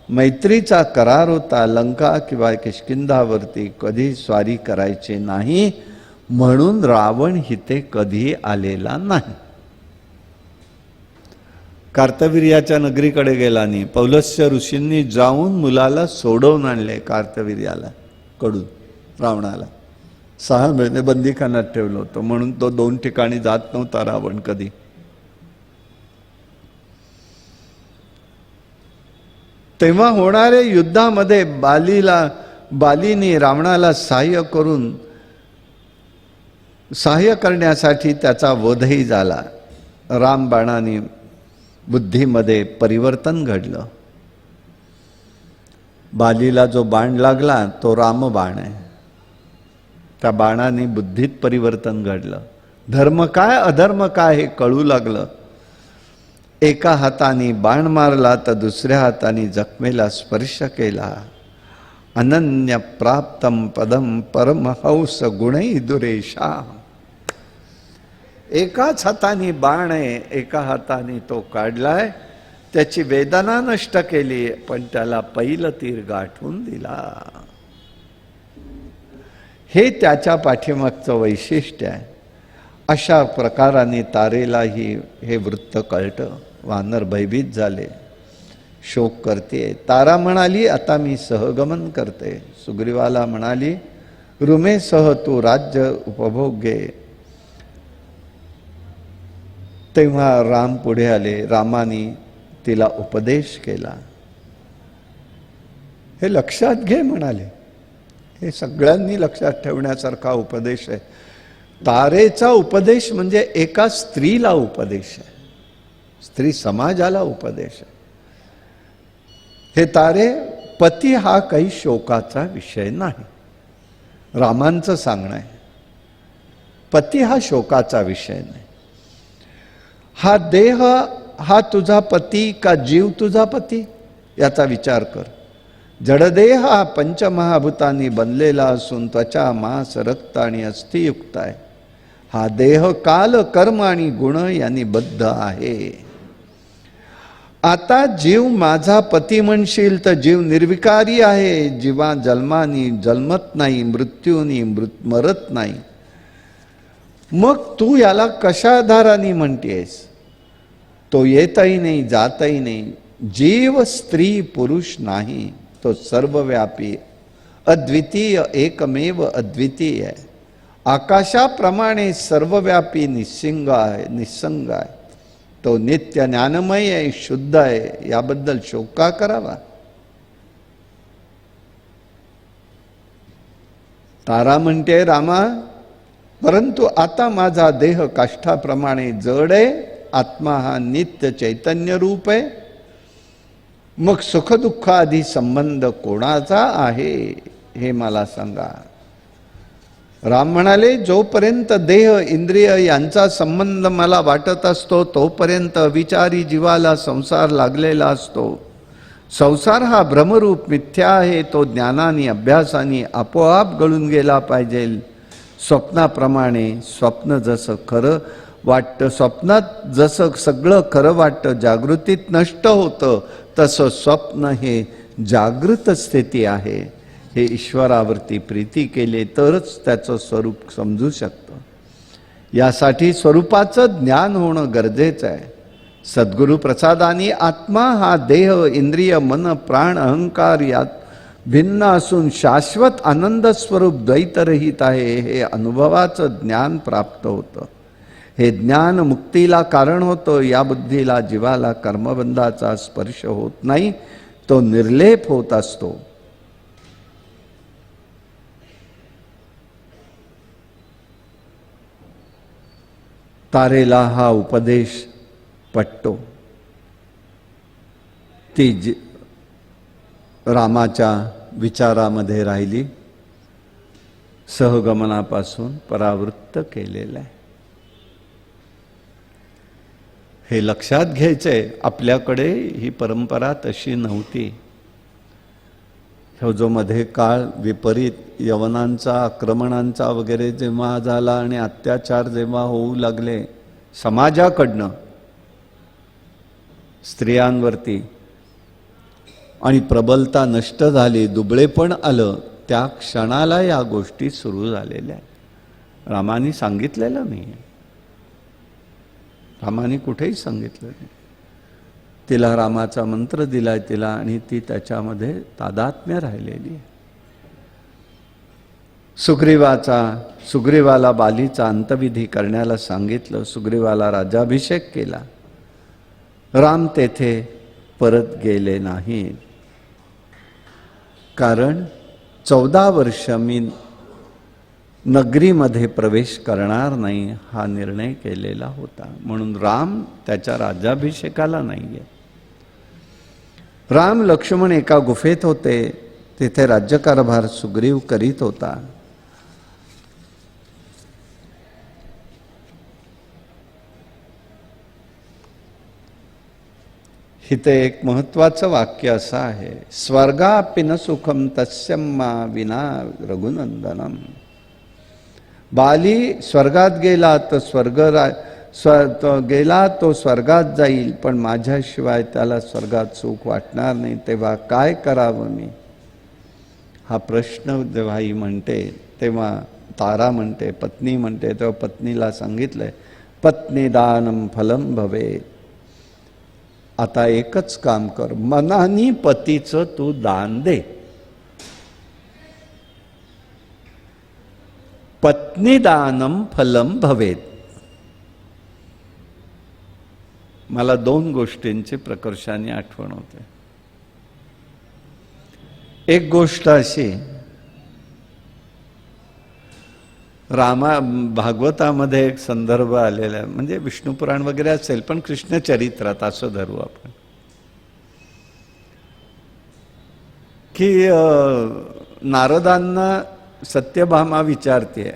मैत्रीचा करार होता. लंका किंवा किष्किंधावरती कधी स्वारी करायची नाही, म्हणून रावण हिते कधी आलेला नाही. कार्तवीर्याच्या नगरीकडे गेला नाही. पौलस्य ऋषींनी जाऊन मुलाला सोडवून आणले कार्तवीर्याला कडून. रावणाला. 6 महिने बंदीखान्यात ठेवलं होतं, म्हणून तो 2 ठिकाणी जात नव्हता रावण कधी. तेव्हा होणाऱ्या युद्धामध्ये बालीने रावणाला सहाय्य करण्यासाठी त्याचा वधही झाला. रामबाणाने बुद्धीमध्ये परिवर्तन घडलं. बालीला जो बाण लागला तो रामबाण आहे. त्या बाणाने बुद्धीत परिवर्तन घडलं. धर्म काय अधर्म काय हे कळू लागलं. एका हाताने बाण मारला तर दुसऱ्या हाताने जखमेला स्पर्श केला. अनन्य प्राप्तम पदम परमहंस गुणै दुरेशा. एकाच हाताने बाण आहे, एका हाताने तो काढलाय, त्याची वेदना नष्ट केली, पण त्याला पहिलं तीर गाठून दिला. हे त्याच्या पाठीमागचं वैशिष्ट्य आहे. अशा प्रकाराने तारेलाही हे वृत्त कळतं. वानर भयभीत झाले, शोक करते. तारा म्हणाली, आता मी सहगमन करते. सुग्रीवाला म्हणाली, रुमेसह तू राज्य उपभोग घे. तेव्हा राम पुढे आले. रामाने तिला उपदेश केला. हे लक्षात घे म्हणाले. हे सगळ्यांनी लक्षात ठेवण्यासारखा उपदेश आहे. तारेचा उपदेश म्हणजे एका स्त्रीला उपदेश आहे, स्त्री समाजाला उपदेश आहे. हे तारे, पती हा काही शोकाचा विषय नाही. रामांचं सांगणं आहे, पती हा शोकाचा विषय नाही. हा देह हा तुझा पती का जीव तुझा पती, याचा विचार कर. जडदेह हा पंचमहाभूतांनी बनलेला असून त्वचा मांस रक्त आणि अस्थियुक्त आहे. हा देह काल कर्म आणि गुण यांनी बद्ध आहे. आता जीव माझा पती म्हणशील तर जीव निर्विकारी आहे. जीवा जन्मानी जन्मत नाही, मृत्यूनी मरत नाही. मग तू याला कशा आधाराने म्हणतेस? तो येतही नाही, जातही नाही. जीव स्त्री पुरुष नाही, तो सर्वव्यापी अद्वितीय एकमेव अद्वितीय आहे. आकाशाप्रमाणे सर्वव्यापी निसंग आहे. तो नित्य ज्ञानमय आहे, शुद्ध आहे. याबद्दल शोक का करावा? तारा म्हणते, रामा, परंतु आता माझा देह काष्ठाप्रमाणे जड आहे. आत्मा हा नित्य चैतन्य रूप आहे. मग सुखदुःख आधी संबंध कोणाचा आहे हे मला सांगा. राम म्हणाले, जोपर्यंत देह इंद्रिय यांचा संबंध मला वाटत असतो तोपर्यंत विचारी जीवाला संसार लागलेला असतो. संसार हा भ्रमरूप मिथ्या आहे. तो ज्ञानाने अभ्यासाने आपोआप गळून गेला पाहिजे. स्वप्नाप्रमाणे स्वप्न जसं खरं वाटतं, स्वप्नात जसं सगळं खरं वाटतं, जागृतीत नष्ट होतं, तसं स्वप्न हे जागृत स्थिती आहे. हे ईश्वरावरती प्रीती केले तरच त्याचं स्वरूप समजू शकतं. यासाठी स्वरूपाचं ज्ञान होणं गरजेचं आहे. सद्गुरु प्रसादाने आत्मा हा देह इंद्रिय मन प्राण अहंकार यात भिन्न असून शाश्वत आनंद स्वरूप द्वैतरहित आहे हे अनुभवाचं ज्ञान प्राप्त होतं. हे ज्ञान मुक्तीला कारण होतं. या बुद्धीला जीवाला कर्मबंधाचा स्पर्श होत नाही, तो निर्लेप होत असतो. तारेला हा उपदेश पटतो. ती रामाच्या विचारामध्ये राहिली. सहगमनापासून परावृत्त केलेलं आहे. हे लक्षात घ्यायचंय. आपल्याकडे ही परंपरा तशी नव्हती. जो मध्ये काळ विपरीत यवनांचा आक्रमणांचा वगैरे जेव्हा झाला आणि अत्याचार जेव्हा होऊ लागले समाजाकडनं स्त्रियांवरती आणि प्रबलता नष्ट झाली, दुबळेपण आलं, त्या क्षणाला या गोष्टी सुरू झालेल्या आहेत. रामाने सांगितलेलं नाही. रामाने कुठेही सांगितलं नाही. तिला रामाचा मंत्र दिलाय तिला आणि ती त्याच्यामध्ये तादात्म्य राहिलेली आहे. सुग्रीवाला बालीचा अंतविधी करण्याला सांगितलं. सुग्रीवाला राज्याभिषेक केला. राम तेथे परत गेले नाहीत, कारण 14 वर्ष मी नगरीमध्ये प्रवेश करणार नाही हा निर्णय केलेला होता. म्हणून राम त्याच्या राज्याभिषेकाला नाहीये. राम लक्ष्मण एका गुफेत होते. तिथे राज्यकारभार सुग्रीव करीत होता. इथे एक महत्वाचं वाक्य असं आहे, स्वर्गापि न सुखम तस्यम्मा विना रघुनंदनम. बाली स्वर्गात गेला तर गेला तो स्वर्गात जाईल, पण माझ्याशिवाय त्याला स्वर्गात सुख वाटणार नाही. तेव्हा काय करावं मी, हा प्रश्न जेव्हा ही म्हणते तेव्हा तारा म्हणते, पत्नी म्हणते, तेव्हा पत्नीला सांगितलंय पत्नीदानम फलम भवेत. आता एकच काम कर, मनानी पतीचं तू दान दे. पत्नीदानम फलम भवेत. मला 2 गोष्टींची प्रकर्षाने आठवण होते. एक गोष्ट अशी, भागवतामध्ये एक संदर्भ आलेला आहे, म्हणजे विष्णू पुराण वगैरे असेल, पण कृष्ण चरित्रात असं धरू आपण, की नारदांना सत्यभामा विचारते,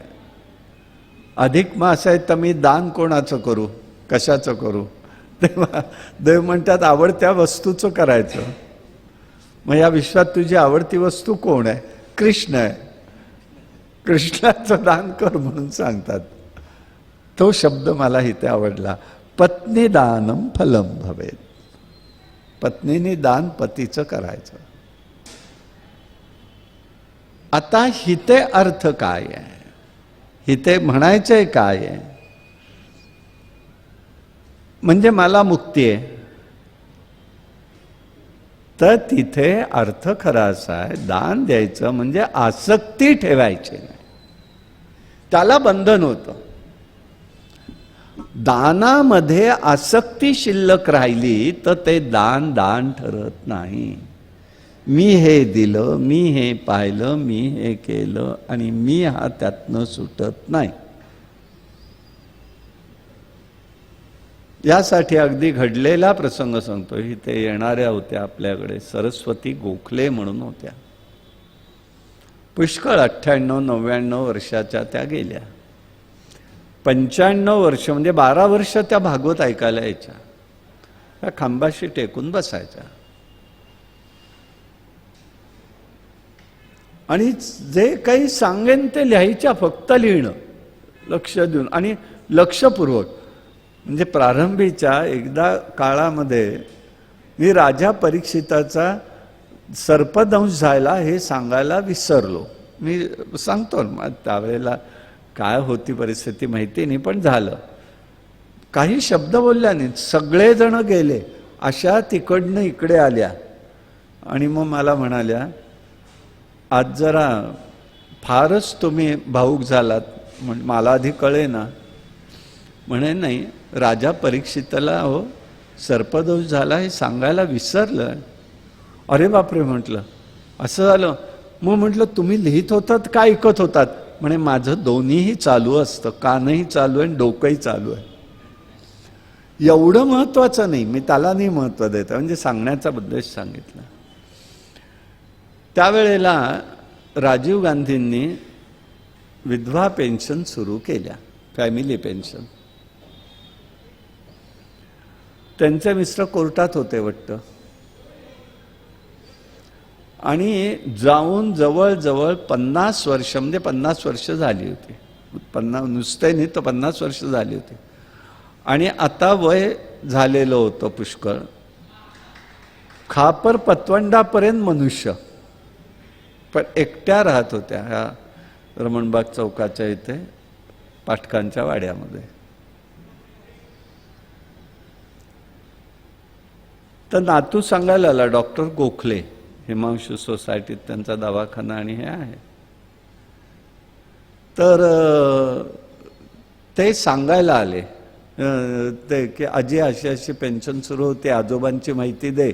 अधिक मास आहे तर मी दान कोणाचं करू, कशाचं करू. तेव्हा देव म्हणतात आवडत्या वस्तूचं करायचं. मग या विश्वात तुझी आवडती वस्तू कोण आहे? कृष्ण आहे. कृष्णाचं दान कर म्हणून सांगतात. तो शब्द मला इथे आवडला, पत्नीदानम फलम भवेत. पत्नीने दान पतीचं करायचं. आता हिते अर्थ काय आहे, हिते म्हणायचंय काय आहे, म्हणजे मला मुक्ती आहे, तर तिथे अर्थ खरा असा आहे, दान द्यायचं म्हणजे आसक्ती ठेवायची नाही, त्याला बंधन होतं. दानामध्ये आसक्ती शिल्लक राहिली तर ते दान दान ठरत नाही. मी हे दिलं, मी हे पाहिलं, मी हे केलं आणि मी हा त्यातनं सुटत नाही. यासाठी अगदी घडलेला प्रसंग सांगतो. इथे येणाऱ्या होत्या आपल्याकडे सरस्वती गोखले म्हणून होत्या. पुष्कळ 98-99 वर्षाच्या त्या गेल्या. 95 वर्ष म्हणजे 12 वर्ष त्या भागवत ऐकायला यायच्या. त्या खांबाशी टेकून बसायच्या आणि जे काही सांगेन ते लिहायच्या, फक्त लिहिणं, लक्ष देऊन आणि लक्षपूर्वक. म्हणजे प्रारंभीच्या एकदा काळामध्ये मी राजा परीक्षिताचा सर्पदंश झाला हे सांगायला विसरलो. मी सांगतो ना, त्यावेळेला काय होती परिस्थिती माहिती नाही, पण झालं. काही शब्द बोलल्या नाहीत, सगळेजण गेले. अशा तिकडनं इकडे आल्या आणि मग मला म्हणाल्या, आज जरा फारच तुम्ही भावूक झालात. मला आधी कळे ना. म्हणे नाही, राजा परीक्षिताला हो सर्पदोष झाला हे सांगायला विसरलं. अरे बापरे म्हटलं, असं झालं. मग म्हटलं तुम्ही लिहित होतात का ऐकत होतात? म्हणे माझं दोन्हीही चालू असतं, कानही चालू आहे आणि डोकंही चालू आहे. एवढं महत्वाचं नाही, मी त्याला नाही महत्व देत, म्हणजे सांगण्याचा उद्देश सांगितला. त्यावेळेला राजीव गांधींनी विधवा पेन्शन सुरू केल्या, फॅमिली पेन्शन. त्यांचे मिस्टर कोर्टात होते वाटतं आणि जाऊन जवळजवळ 50 वर्ष, म्हणजे 50 वर्ष झाली होती. 50 नुसते नाही तर 50 वर्ष झाली होती. आणि आता वय झालेलं होतं पुष्कळ. खापर पतवंडापर्यंत मनुष्य, पण एकट्या राहत होत्या ह्या रमणबाग चौकाच्या इथे पाटकांच्या वाड्यामध्ये. तर नातू सांगायला आला, डॉक्टर गोखले, हिमांशू सोसायटीत त्यांचा दवाखाना आणि हे आहे. तर ते सांगायला आले ते की आजी अशी अशी पेन्शन सुरू होते, आजोबांची माहिती दे.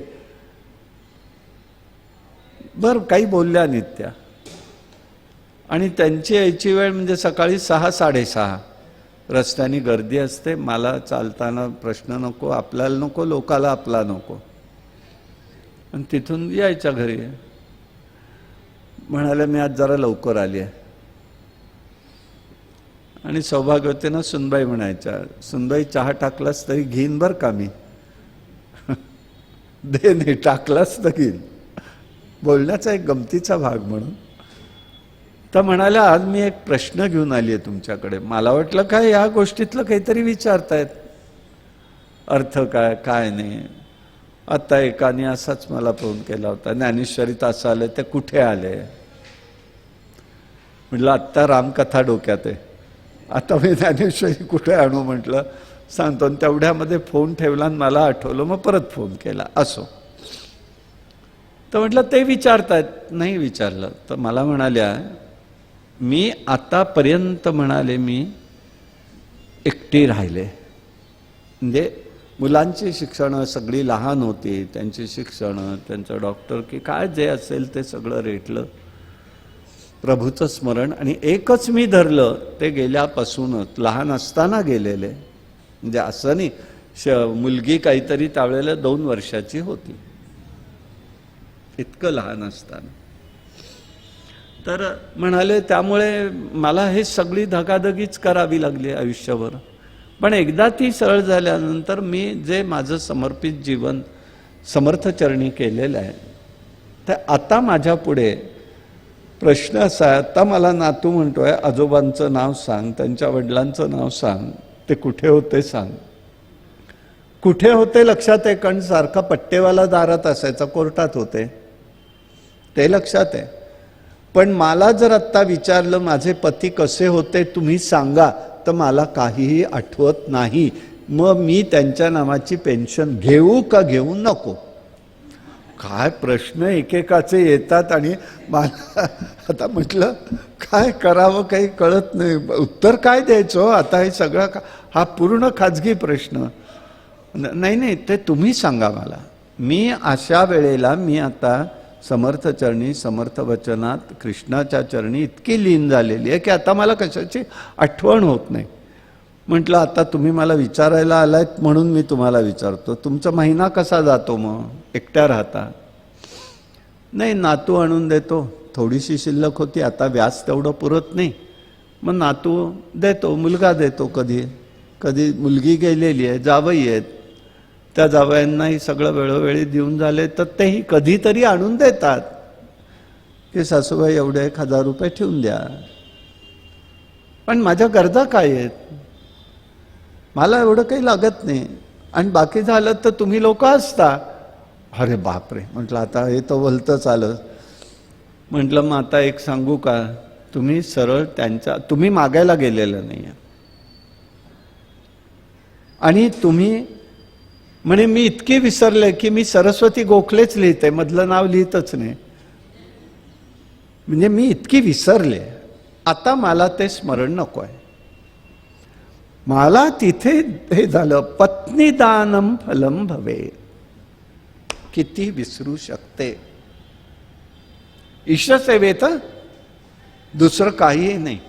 बरं, काही बोलल्या नाहीत त्या. आणि त्यांची यायची वेळ म्हणजे सकाळी 6-6:30. रस्त्याने गर्दी असते, मला चालताना प्रश्न नको, आपल्याला नको, लोकाला आपला नको. आणि तिथून यायच्या घरी. म्हणाले मी आज जरा लवकर आली आहे. आणि सौभाग्यवतीनं सुनबाई म्हणायच्या, सुनबाई चहा टाकलास तरी घेईन बरं का मी. दे नाही टाकलास तर घेईन. बोलण्याचा एक गमतीचा भाग म्हणून. तर म्हणाल्या आज मी एक प्रश्न घेऊन आली आहे तुमच्याकडे. मला वाटलं काय या गोष्टीतलं काहीतरी विचारतायत, अर्थ काय काय नाही. आता एकाने असाच मला फोन केला होता, ज्ञानेश्वरीत असं आलं, ते कुठे आले. म्हटलं आत्ता रामकथा डोक्यात आहे, आता मी ज्ञानेश्वरी कुठे आणू म्हटलं सांगतो. आणि तेवढ्यामध्ये फोन ठेवला आणि मला आठवलं, मग परत फोन केला. असो. तर म्हटलं ते विचारतायत. नाही विचारलं. तर मला म्हणाल्या मी आतापर्यंत म्हणाले मी एकटी राहिले. म्हणजे मुलांची शिक्षणं सगळी लहान होती, त्यांची शिक्षणं, त्यांचं डॉक्टर की काय जे असेल ते सगळं रेटलं. प्रभूचं स्मरण. आणि एकच मी धरलं, ते गेल्यापासूनच लहान असताना गेलेले. म्हणजे असं नाही, मुलगी काहीतरी त्यावेळेला 2 वर्षाची होती, इतकं लहान असताना. तर म्हणाले त्यामुळे मला हे सगळी धगाधगीच करावी लागली आयुष्यभर. पण एकदा ती सरळ झाल्यानंतर मी जे माझं समर्पित जीवन समर्थचरणी केलेलं आहे, तर आता माझ्या पुढे प्रश्न असा आहे, आता मला नातू म्हणतोय आजोबांचं नाव सांग, त्यांच्या वडिलांचं नाव सांग, ते कुठे होते सांग. कुठे होते लक्षात आहे, कारण सारखा पट्टेवाला दारात असायचा, कोर्टात होते ते लक्षात आहे. पण मला जर आत्ता विचारलं माझे पती कसे होते तुम्ही सांगा, तर मला काहीही आठवत नाही. मग मी त्यांच्या नावाची पेन्शन घेऊ का घेऊ नको. काय प्रश्न एकेकाचे येतात. आणि मला आता म्हटलं काय करावं काही कळत नाही, उत्तर काय द्यायचं. आता हे सगळं हा पूर्ण खाजगी प्रश्न. नाही नाही, ते तुम्ही सांगा मला. मी अशा वेळेला मी आता समर्थ चरणी, समर्थ वचनात, कृष्णाच्या चरणी इतकी लीन झालेली आहे की आता मला कशाची आठवण होत नाही. म्हटलं आता तुम्ही मला विचारायला आलायत म्हणून मी तुम्हाला विचारतो, तुमचा महिना कसा जातो मग, एकट्या राहता. नाही नातू आणून देतो, थोडीशी शिल्लक होती, आता व्याज तेवढं पुरत नाही, मग नातू देतो, मुलगा देतो. कधी कधी मुलगी गेलेली आहे, जावई आहेत, त्या जावयांनाही सगळं वेळोवेळी देऊन झाले तर तेही कधीतरी आणून देतात की सासूबाई एवढे 1000 रुपये ठेवून द्या. पण माझ्या गरजा काय आहेत, मला एवढं काही लागत नाही. आणि बाकी झालं तर तुम्ही लोक असता. अरे बापरे, म्हटलं आता हे तर भलतंच आलं. म्हटलं मग आता एक सांगू का, तुम्ही सरळ तुम्ही मागायला गेलेलं नाही आहे. आणि तुम्ही म्हणे मी इतकी विसरले की मी सरस्वती गोखलेच लिहिते, मधलं नाव लिहितच नाही. म्हणजे मी इतकी विसरले, आता मला ते स्मरण नको आहे. मला तिथे हे झालं, पत्नीदानम फलम भवे. किती विसरू शकते. ईशसेवेत दुसरं काहीही नाही.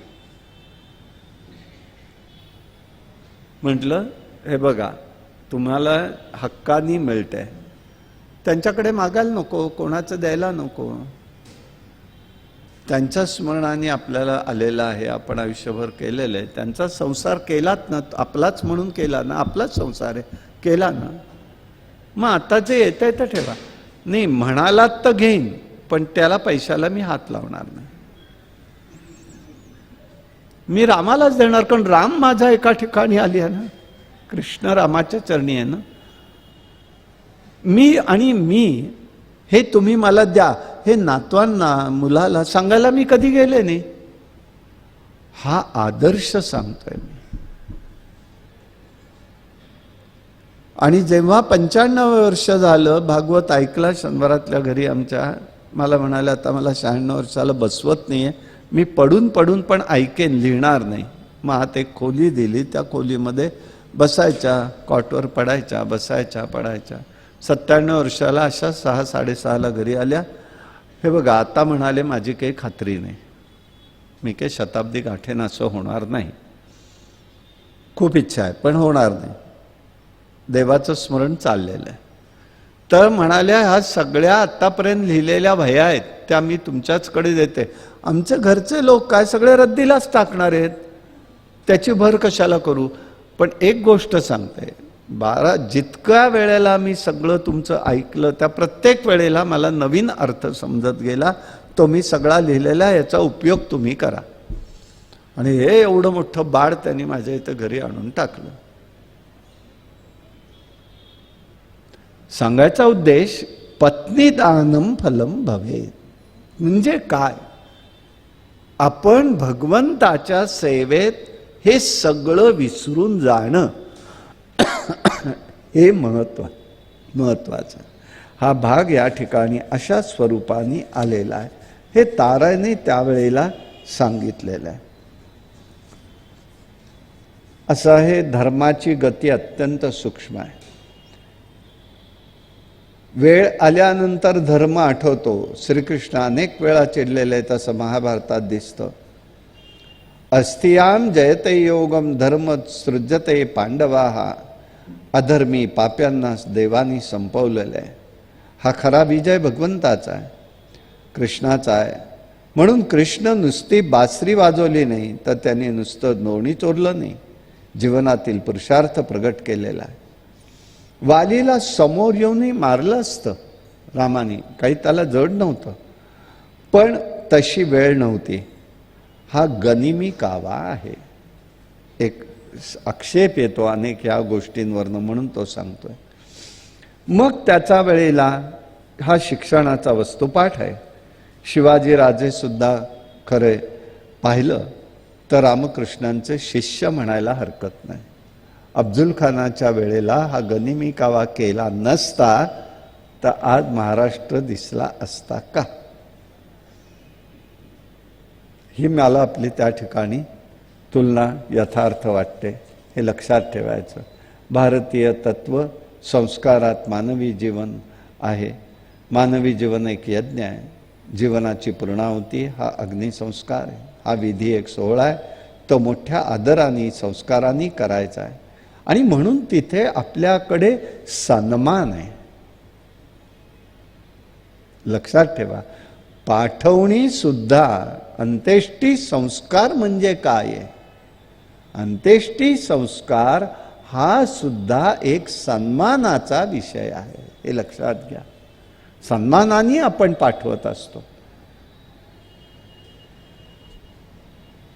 म्हटलं हे बघा तुम्हाला हक्कानी मिळतंय, त्यांच्याकडे मागायला नको, कोणाचं द्यायला नको. त्यांच्या स्मरणाने आपल्याला आलेलं आहे, आपण आयुष्यभर केलेलं आहे. त्यांचा संसार केलात ना, आपलाच म्हणून केला ना, आपलाच संसार आहे केला ना. मग आता जे येत आहे ते ठेवा. नाही म्हणालात तर घेईन, पण त्याला पैशाला मी हात लावणार नाही. मी रामालाच देणार, कारण राम माझा एका ठिकाणी आली आहे ना, कृष्ण रामाच्या चरणी आहे ना. मी हे तुम्ही मला द्या, हे नातवांना मुलाला सांगायला मी कधी गेले नाही. हा आदर्श सांगतोय मी. आणि जेव्हा 95 वर्ष झालं भागवत ऐकला शनिवारातल्या घरी आमच्या, मला म्हणाले आता मला 96 वर्षाला बसवत नाहीये, मी पडून पडून पण ऐकेन, लिहिणार नाही. मग आत एक खोली दिली, त्या खोलीमध्ये बसायच्या, कॉटवर पडायच्या, बसायच्या, पडायच्या. 97 वर्षाला अशा 6-6:30ला घरी आल्या. हे बघा, आता म्हणाले माझी काही खात्री नाही, मी काही शताब्दी गाठेन असं होणार नाही. खूप इच्छा आहे पण होणार नाही, देवाचं स्मरण चाललेलं आहे. तर म्हणाल्या ह्या सगळ्या आत्तापर्यंत लिहिलेल्या वह्या आहेत त्या मी तुमच्याचकडे देते. आमचे घरचे लोक काय सगळे रद्दीलाच टाकणार आहेत, त्याची भर कशाला करू. पण एक गोष्ट सांगते, जितक्या वेळेला मी सगळं तुमचं ऐकलं त्या प्रत्येक वेळेला मला नवीन अर्थ समजत गेला. तो मी सगळा लिहिलेला, याचा उपयोग तुम्ही करा. आणि हे एवढं मोठं बाळ त्यांनी माझ्या इथं घरी आणून टाकलं. सांगायचा उद्देश, पत्नीदानम फलम भवेत म्हणजे काय, आपण भगवंताच्या सेवेत हे सगळं विसरून जाणं हे महत्वाचं. हा भाग या ठिकाणी अशा स्वरूपाने आलेला आहे. हे ताराने त्यावेळेला सांगितलेलं आहे. असं हे धर्माची गती अत्यंत सूक्ष्म आहे. वेळ आल्यानंतर धर्म आठवतो. श्रीकृष्ण अनेक वेळा चिडलेले आहेत असं महाभारतात दिसतं. अस्थियाम जयते योगम धर्म सृजते पांडवाहा. अधर्मी पाप्यांना देवानी संपवलेलं आहे. हा खरा विजय भगवंताचा आहे, कृष्णाचा आहे. म्हणून कृष्ण नुसती बासरी वाजवली नाही तर त्याने नुसतं नोणी चोरलं नाही, जीवनातील पुरुषार्थ प्रगट केलेला आहे. वालीला समोर येऊनही मारलं असतं रामाने, काही त्याला जड नव्हतं, पण तशी वेळ नव्हती. हा गनिमी कावा आहे. एक आक्षेप येतो अनेक या गोष्टींवरनं, म्हणून तो सांगतोय. मग त्याचा वेळेला हा शिक्षणाचा वस्तुपाठ आहे. शिवाजी राजे सुद्धा खरे पाहिलं तर रामकृष्णांचे शिष्य म्हणायला हरकत नाही. अफजल खानाच्या वेळेला हा गनिमी कावा केला नसता तर आज महाराष्ट्र दिसला असता का, ही मला आपली त्या ठिकाणी तुलना यथार्थ वाटते. हे लक्षात ठेवायचं. भारतीय तत्व संस्कारात मानवी जीवन आहे. मानवी जीवन एक यज्ञ आहे. जीवनाची पूर्णाहुती हा अग्निसंस्कार आहे. हा विधी एक सोहळा आहे. तो मोठ्या आदराने संस्कारांनी करायचा आहे. आणि म्हणून तिथे आपल्याकडे सन्मान आहे. लक्षात ठेवा, पाठवणी सुद्धा अंत्येष्टी संस्कार म्हणजे काय आहे. अंत्येष्टी संस्कार हा सुद्धा एक सन्मानाचा विषय आहे. हे लक्षात घ्या. सन्मानाने आपण पाठवत असतो.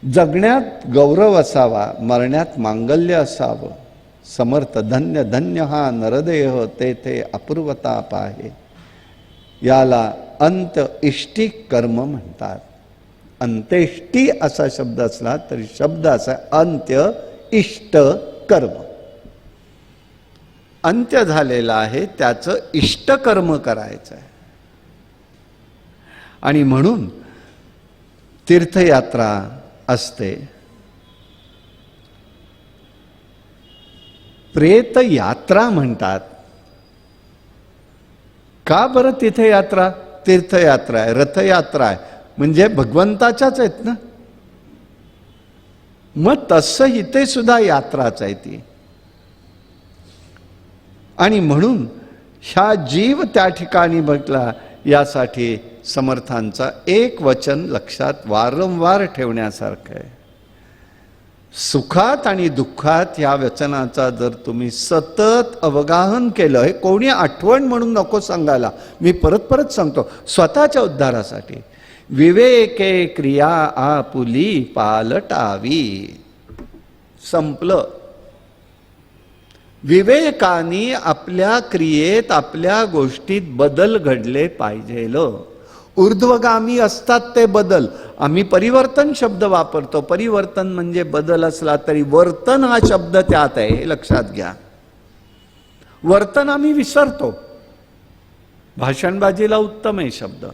जगण्यात गौरव असावा, मरण्यात मांगल्य असावं. समर्थ धन्य धन्य हा नरदेह तेथे अपूर्वता पाहे. याला अंत इष्टी कर्म म्हणतात. अंत्येष्टी असा शब्द असला तरी शब्द असा अंत्य इष्ट कर्म. अंत्य झालेला आहे त्याचं इष्टकर्म करायचं आहे. आणि म्हणून तीर्थयात्रा असते. प्रेत यात्रा म्हणतात. का बरं तिथे यात्रा? तीर्थयात्रा आहे, रथयात्रा आहे, म्हणजे भगवंताच्याच आहेत ना. मग तसं इथे सुद्धा यात्राच आहे ती. आणि म्हणून ह्या जीव त्या ठिकाणी बघला. यासाठी समर्थांचा एक वचन लक्षात वारंवार ठेवण्यासारखं आहे. सुखात आणि दुःखात या वचनाचा जर तुम्ही सतत अवगाहन केलं, हे कोणी आठवण म्हणून नको सांगायला, मी परत परत सांगतो स्वतःच्या उद्धारासाठी. विवेके क्रिया आपुली पालटावी. संपलं. विवेकाने आपल्या क्रियेत आपल्या गोष्टीत बदल घडले पाहिजेल. ऊर्ध्वगामी असतात ते बदल. आम्ही परिवर्तन शब्द वापरतो. परिवर्तन म्हणजे बदल असला तरी वर्तन हा शब्द त्यात आहे, हे लक्षात घ्या. वर्तन आम्ही विसरतो. भाषणबाजीला उत्तम आहे शब्द.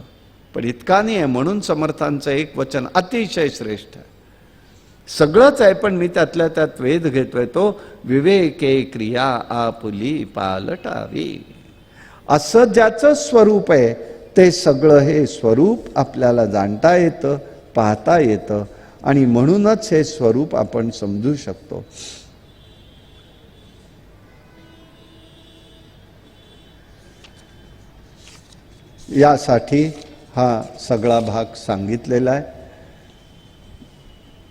पण इतका नाही आहे. म्हणून समर्थांचं एक वचन अतिशय श्रेष्ठ आहे. सगळंच आहे पण मी त्यातल्या त्यात वेध घेतोय तो विवेके क्रिया आपुली पालटावी. असं ज्याचं स्वरूप आहे ते सगळं हे स्वरूप आपल्याला जाणता येतं, पाहता येतं आणि म्हणूनच हे स्वरूप आपण समजू शकतो. यासाठी हा सगळा भाग सांगितलेला आहे.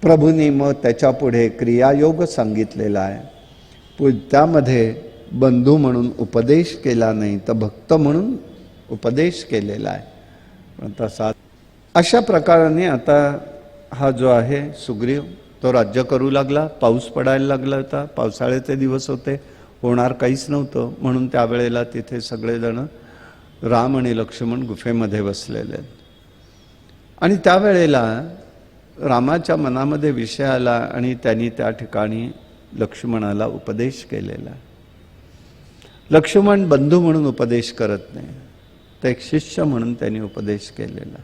प्रभूंनी मग त्याच्या पुढे क्रियायोग सांगितलेला आहे. त्यामध्ये बंधू म्हणून उपदेश केला नाही तर भक्त म्हणून उपदेश केलेला आहे. पण तसा अशा प्रकाराने आता हा जो आहे सुग्रीव तो राज्य करू लागला. पाऊस पडायला लागला होता. पावसाळ्याचे दिवस होते. होणार काहीच नव्हतं. म्हणून त्यावेळेला तिथे सगळेजण राम आणि लक्ष्मण गुफेमध्ये बसलेले आहेत. आणि त्यावेळेला रामाच्या मनामध्ये विषय आला आणि त्यांनी त्या ठिकाणी लक्ष्मणाला उपदेश केलेला. लक्ष्मण बंधू म्हणून उपदेश करत नाही, तर एक शिष्य म्हणून त्यांनी उपदेश केलेला.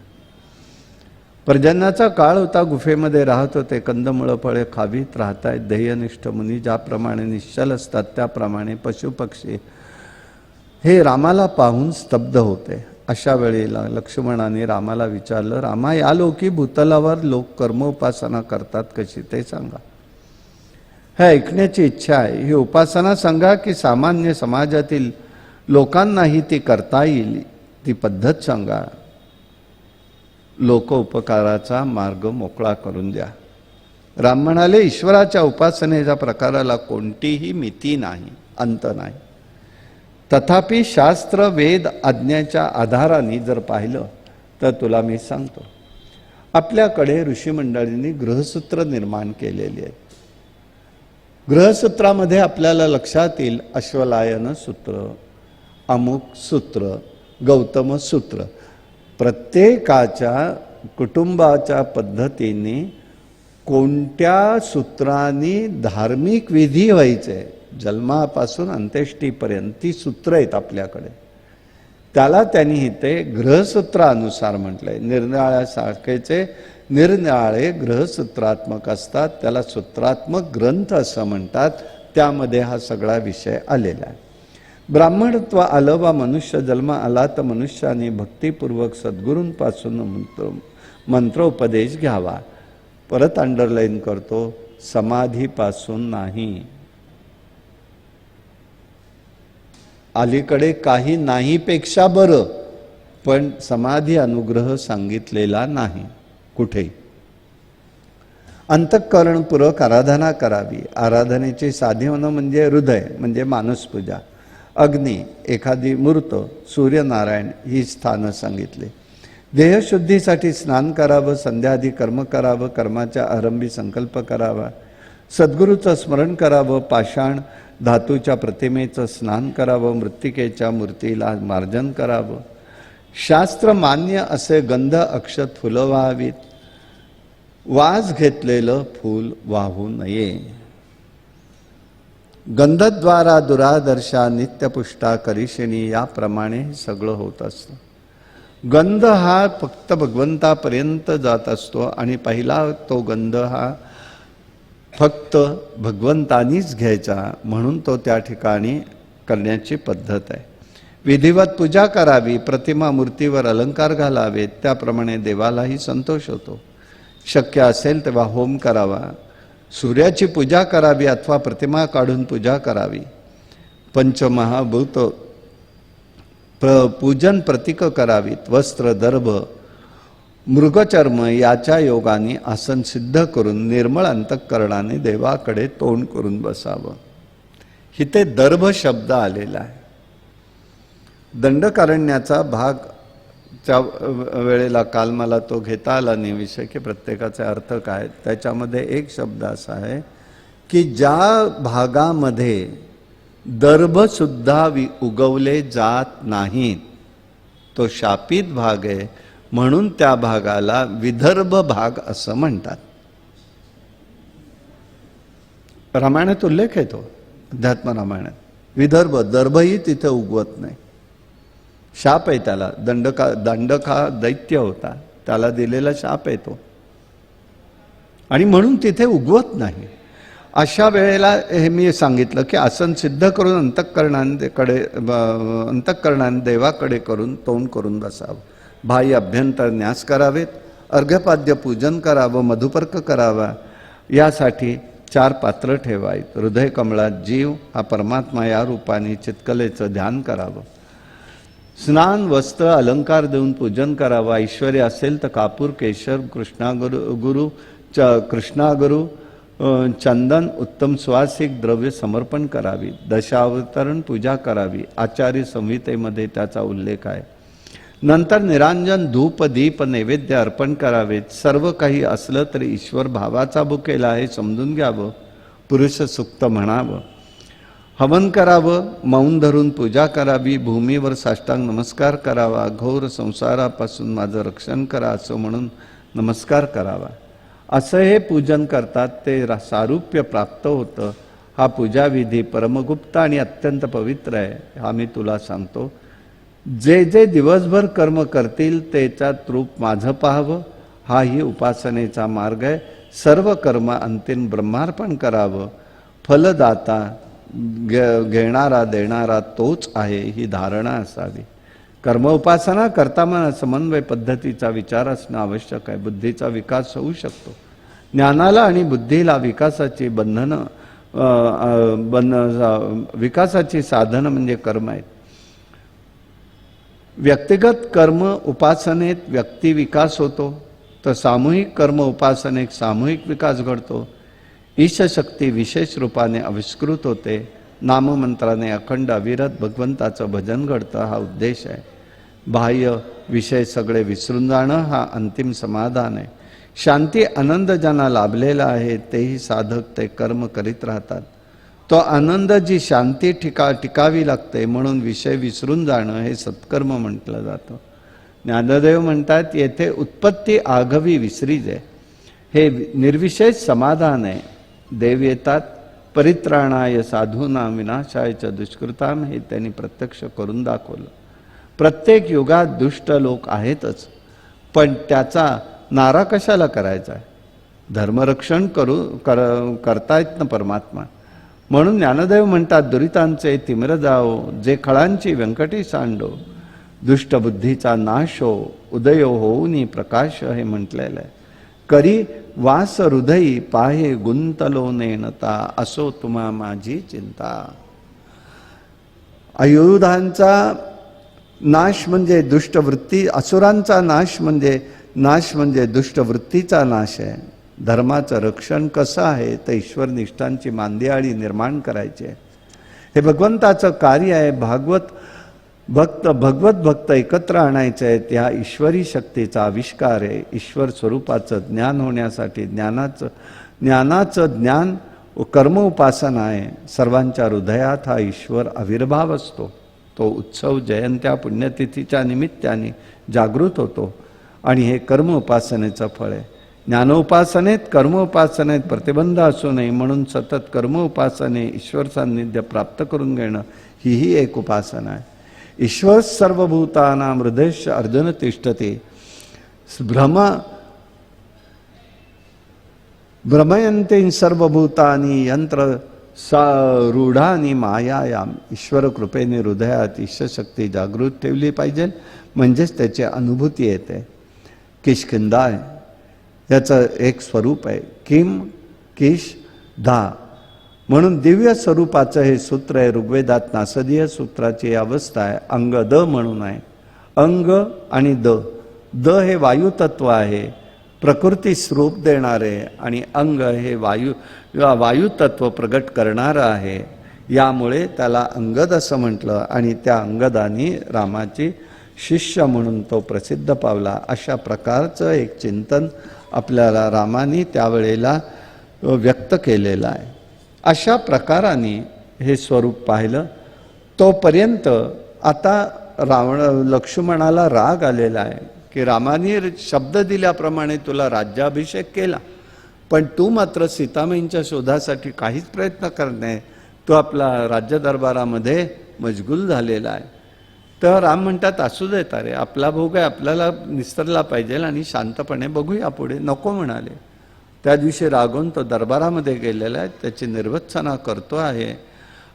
पर्जन्याचा काळ होता. गुफेमध्ये राहत होते. कंदमुळं फळे खावीत राहतायत. ध्येयनिष्ठ मुनी ज्याप्रमाणे निश्चल असतात त्याप्रमाणे पशुपक्षी हे रामाला पाहून स्तब्ध होते. अशा वेळेला लक्ष्मणाने रामाला विचारलं, रामा या लोकी भूतलावर लोक कर्मोपासना करतात कशी ते सांगा. हे ऐकण्याची इच्छा आहे. ही उपासना सांगा की सामान्य समाजातील लोकांनाही ती करता येईल ती पद्धत सांगा. लोक उपकाराचा मार्ग मोकळा करून द्या. राम म्हणाले, ईश्वराच्या उपासनेच्या प्रकाराला कोणतीही मिती नाही, अंत नाही. तथापि शास्त्र वेद आज्ञेच्या आधाराने जर पाहिलं तर तुला मी सांगतो. आपल्याकडे ऋषीमंडळींनी गृहसूत्र निर्माण केलेली आहेत. गृहसूत्रामध्ये आपल्याला लक्षात येईल अश्वलायन सूत्र, अमुक सूत्र, गौतम सूत्र. प्रत्येकाच्या कुटुंबाच्या पद्धतीने कोणत्या सूत्रांनी धार्मिक विधी व्हायचे जन्मापासून अंत्येष्टीपर्यंत ती सूत्र आहेत आपल्याकडे. त्याला त्यांनी इथे गृहसूत्रानुसार म्हटलंय. निरनिराळ्या शाखेचे निरनिराळे ग्रहसूत्रात्मक असतात. त्याला सूत्रात्मक ग्रंथ असं म्हणतात. त्यामध्ये हा सगळा विषय आलेला आहे. ब्राह्मणत्व आलं वा मनुष्य जन्म आला तर मनुष्याने भक्तिपूर्वक सद्गुरूंपासून मंत्रोपदेश घ्यावा. परत अंडरलाईन करतो, समाधीपासून नाही. अलीकडे काही नाही पेक्षा बरं, पण समाधी अनुग्रह सांगितलेला नाही कुठेही. अंतःकरणपूर्वक आराधना करावी. आराधनेचे साधन म्हणजे हृदय, म्हणजे मानसपूजा, अग्नी, एखादी मूर्त, सूर्यनारायण ही स्थानं सांगितली. देहशुद्धीसाठी स्नान करावं, संध्याआधी कर्म करावं, कर्माच्या आरंभी संकल्प करावा, सद्गुरूचं स्मरण करावं, पाषाण धातूच्या प्रतिमेचं स्नान करावं, मृत्तिकेच्या मूर्तीला मार्जन करावं, शास्त्र मान्य असे गंध अक्षत फुलं व्हावीत, वास घेतलेलं फूल वाहू नये. गंधद्वारा दुरादर्शा नित्यपुष्टा करिशिणी याप्रमाणे सगळं होत असतं. गंध हा फक्त भगवंतापर्यंत जात असतो आणि पहिला तो गंध हा फक्त भगवंतानीच घ्यायचा, म्हणून तो त्या ठिकाणी करण्याची पद्धत आहे. विधिवत पूजा करावी, प्रतिमा मूर्तीवर अलंकार घालावेत, त्याप्रमाणे देवालाही संतोष होतो. शक्य असेल तेव्हा होम करावा, सूर्याची पूजा करावी अथवा प्रतिमा काढून पूजा करावी. पंचमहाभूत पूजन प्रतीक करावीत. वस्त्र, दर्भ, मृगचर्म याच्या योगाने आसन सिद्ध करून निर्मळ अंतःकरणाने देवाकडे तोंड करून बसावं. इथे दर्भ शब्द आलेला आहे. दंडकारण्याचा भाग त्या वेळेला काल मला तो घेता आला नाही विषय की प्रत्येकाचे अर्थ काय. त्याच्यामध्ये एक शब्द असा आहे की ज्या भागामध्ये दर्भसुद्धा उगवले जात नाहीत तो शापित भाग आहे, म्हणून त्या भागाला विदर्भ भाग असं म्हणतात. रामायणात उल्लेख आहे तो, अध्यात्म रामायणात. विदर्भ, दर्भही तिथे उगवत नाही. शाप आहे त्याला, दंडका दैत्य होता, त्याला दिलेला शाप आहे तो, आणि म्हणून तिथे उगवत नाही. अशा वेळेला हे मी सांगितलं की आसन सिद्ध करून अंतःकरणाने देवाकडे करून तोंड करून बसावं. बाह्य अभ्यंतर न्यास करावेत, अर्घ्यपाद्य पूजन करावं, मधुपर्क करावा. यासाठी 4 पात्र ठेवायत. हृदय कमळात जीव हा परमात्मा या रूपाने चितकलेचं ध्यान करावं. स्नान, वस्त्र, अलंकार देऊन पूजन करावं. ऐश्वर्य असेल तर कापूर, केशर, कृष्णागुरू, चंदन, उत्तम सुवासिक द्रव्य समर्पण करावी. दशावतरण पूजा करावी. आचार्य संहितेमध्ये त्याचा उल्लेख आहे. नंतर निरांजन, धूप, दीप, नैवेद्य अर्पण करावेत. सर्व काही असलं तरी ईश्वर भावाचा भुकेला आहे समजून घ्यावं. पुरुष सुक्त म्हणावं. हवन करावं. मौन धरून पूजा करावी. भूमीवर साष्टांग नमस्कार करावा. घोर संसारापासून माझं रक्षण करा असं म्हणून नमस्कार करावा. असं हे पूजन करतात ते सारूप्य प्राप्त होतं. हा पूजाविधी परमगुप्त आणि अत्यंत पवित्र आहे. हा मी तुला सांगतो. जे जे दिवसभर कर्म करतील त्याच्यात रूप माझं पाहावं. हाही उपासनेचा मार्ग आहे. सर्व कर्म अंतिम ब्रह्मार्पण करावं. फलदाता घेणारा देणारा तोच आहे ही धारणा असावी. कर्म उपासना करताना समन्वय पद्धतीचा विचार असणं आवश्यक आहे. बुद्धीचा विकास होऊ शकतो. ज्ञानाला आणि बुद्धीला विकासाची साधनं म्हणजे कर्म आहेत. व्यक्तिगत कर्म उपासनेत व्यक्ती विकास होतो, तर सामूहिक कर्म उपासनेत सामूहिक विकास घडतो. ईशशक्ती विशेष रूपाने आविष्कृत होते. नाममंत्राने अखंड अविरत भगवंताचं भजन घडतं हा उद्देश आहे. बाह्य विषय सगळे विसरून जाणं हा अंतिम समाधान आहे. शांती आनंद ज्यांना लाभलेला आहे तेही साधक ते कर्म करीत राहतात. तो आनंद जी शांती टिकावी लागते म्हणून विषय विसरून जाणं हे सत्कर्म म्हटलं जातं. ज्ञानदेव म्हणतात येथे उत्पत्ती आघवी विसरीजे. हे निर्विशेष समाधान आहे. देव येतात परित्राणाय साधूनां विनाशाय च दुष्कृताम हे त्यांनी प्रत्यक्ष करून दाखवलं. प्रत्येक युगात दुष्ट लोक आहेतच, पण त्याचा नारा कशाला करायचा आहे? धर्मरक्षण करतायत ना परमात्मा. म्हणून ज्ञानदेव म्हणतात दुरितांचे तिमिर जाओ, जे खळांची व्यंकटी सांडो, दुष्टबुद्धीचा नाश हो, उदय होऊनी प्रकाश हे म्हटलेलं आहे. करी वास हृदयी पाहे गुंतलो नेनता, असो तुम्हा माझी चिंता. आयुधांचा नाश म्हणजे दुष्टवृत्ती, असुरांचा नाश म्हणजे दुष्टवृत्तीचा नाश आहे. धर्माचं रक्षण कसं आहे तर ईश्वर निष्ठांची मांदियाळी निर्माण करायची आहे. हे भगवंताचं कार्य आहे. भगवत भक्त एकत्र आणायचे आहेत. या ईश्वरी शक्तीचा आविष्कार आहे. ईश्वर स्वरूपाचं ज्ञान होण्यासाठी ज्ञानाचं ज्ञान कर्म उपासना आहे. सर्वांच्या हृदयात हा ईश्वर आविर्भाव असतो. तो उत्सव जयंत्या पुण्यतिथीच्या निमित्ताने जागृत होतो आणि हे कर्म उपासनेचं फळ आहे. ज्ञानोपासनेत कर्म उपासनेत प्रतिबंध असू नये म्हणून सतत कर्म उपासने ईश्वर सान्निध्य प्राप्त करून घेणं ही एक उपासना आहे. ईश्वर सर्वभूतानां हृदयश्च अर्जुन तिष्ठति भ्रमयन्ते सर्वभूतानि यंत्र रूढानी मायायाम. ईश्वर कृपेने हृदयात ईशशक्ती जागृत ठेवली पाहिजे म्हणजेच त्याची अनुभूती येते. किष्किंधा याचं एक स्वरूप आहे. किम किश धा म्हणून दिव्य स्वरूपाचं हे सूत्र आहे. ऋग्वेदात नासदीय सूत्राची अवस्था आहे. अंग द म्हणून आहे. अंग आणि द हे वायुतत्व आहे, प्रकृती स्वरूप देणारे, आणि अंग हे वायुतत्व प्रगट करणारं आहे. यामुळे त्याला अंगद असं म्हटलं आणि त्या अंगदानी रामाची शिष्य म्हणून तो प्रसिद्ध पावला. अशा प्रकारचं एक चिंतन आपल्याला रामाने त्यावेळेला व्यक्त केलेलं आहे. अशा प्रकाराने हे स्वरूप पाहिलं. तोपर्यंत आता लक्ष्मणाला राग आलेला आहे की रामाने शब्द दिल्याप्रमाणे तुला राज्याभिषेक केला, पण तू मात्र सीतामाईंच्या शोधासाठी काहीच प्रयत्न करत नाही. तो आपला राज्य दरबारामध्ये मशगूल झालेला आहे. तर राम म्हणतात असू देत रे, आपला भोग आहे, आपल्याला निस्तरला पाहिजे आणि शांतपणे बघूया पुढे. नको म्हणाले. त्या दिवशी रागवून तो दरबारामध्ये गेलेला आहे, त्याची निर्वत्सना करतो आहे.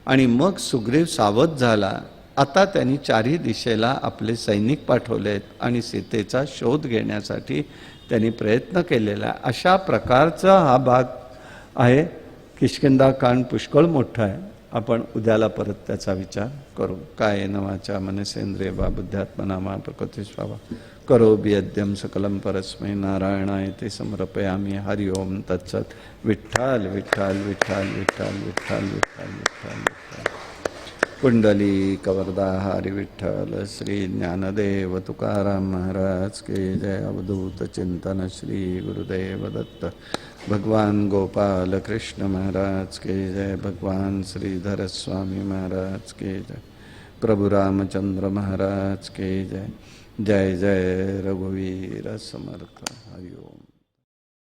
आणि मग सुग्रीव सावध झाला. आता त्यांनी चारही दिशेला आपले सैनिक पाठवलेत आणि सीतेचा शोध घेण्यासाठी त्यांनी प्रयत्न केलेला आहे. अशा प्रकारचा हा भाग आहे. किष्किंधाकांड पुष्कळ मोठा आहे. आपण उद्याला परत त्याचा विचार करू. कायेन वाचा मनसेंद्रिय वा बुद्ध्यात्मना मा प्रकृती स्वभाव करोमि यद्यं सकलं परस्मै नारायणायते समर्पयामि. हरि ओम तत्सत. विठ्ठल विठ्ठल विठ्ठल विठ्ठल विठ्ठल विठ्ठल विठ्ठल विठ्ठल. कुंडली कवरदा हरि विठ्ठल. श्री ज्ञानदेव तुकाराम महाराज के जय. अवधूत चिंतन श्री गुरुदेव दत्त. भगवान गोपाल कृष्ण महाराज के जय. भगवान श्रीधर स्वामी महाराज के जय. प्रभु रामचंद्र महाराज के जय. जय जय रघुवीर समर्थ. हरि ओम.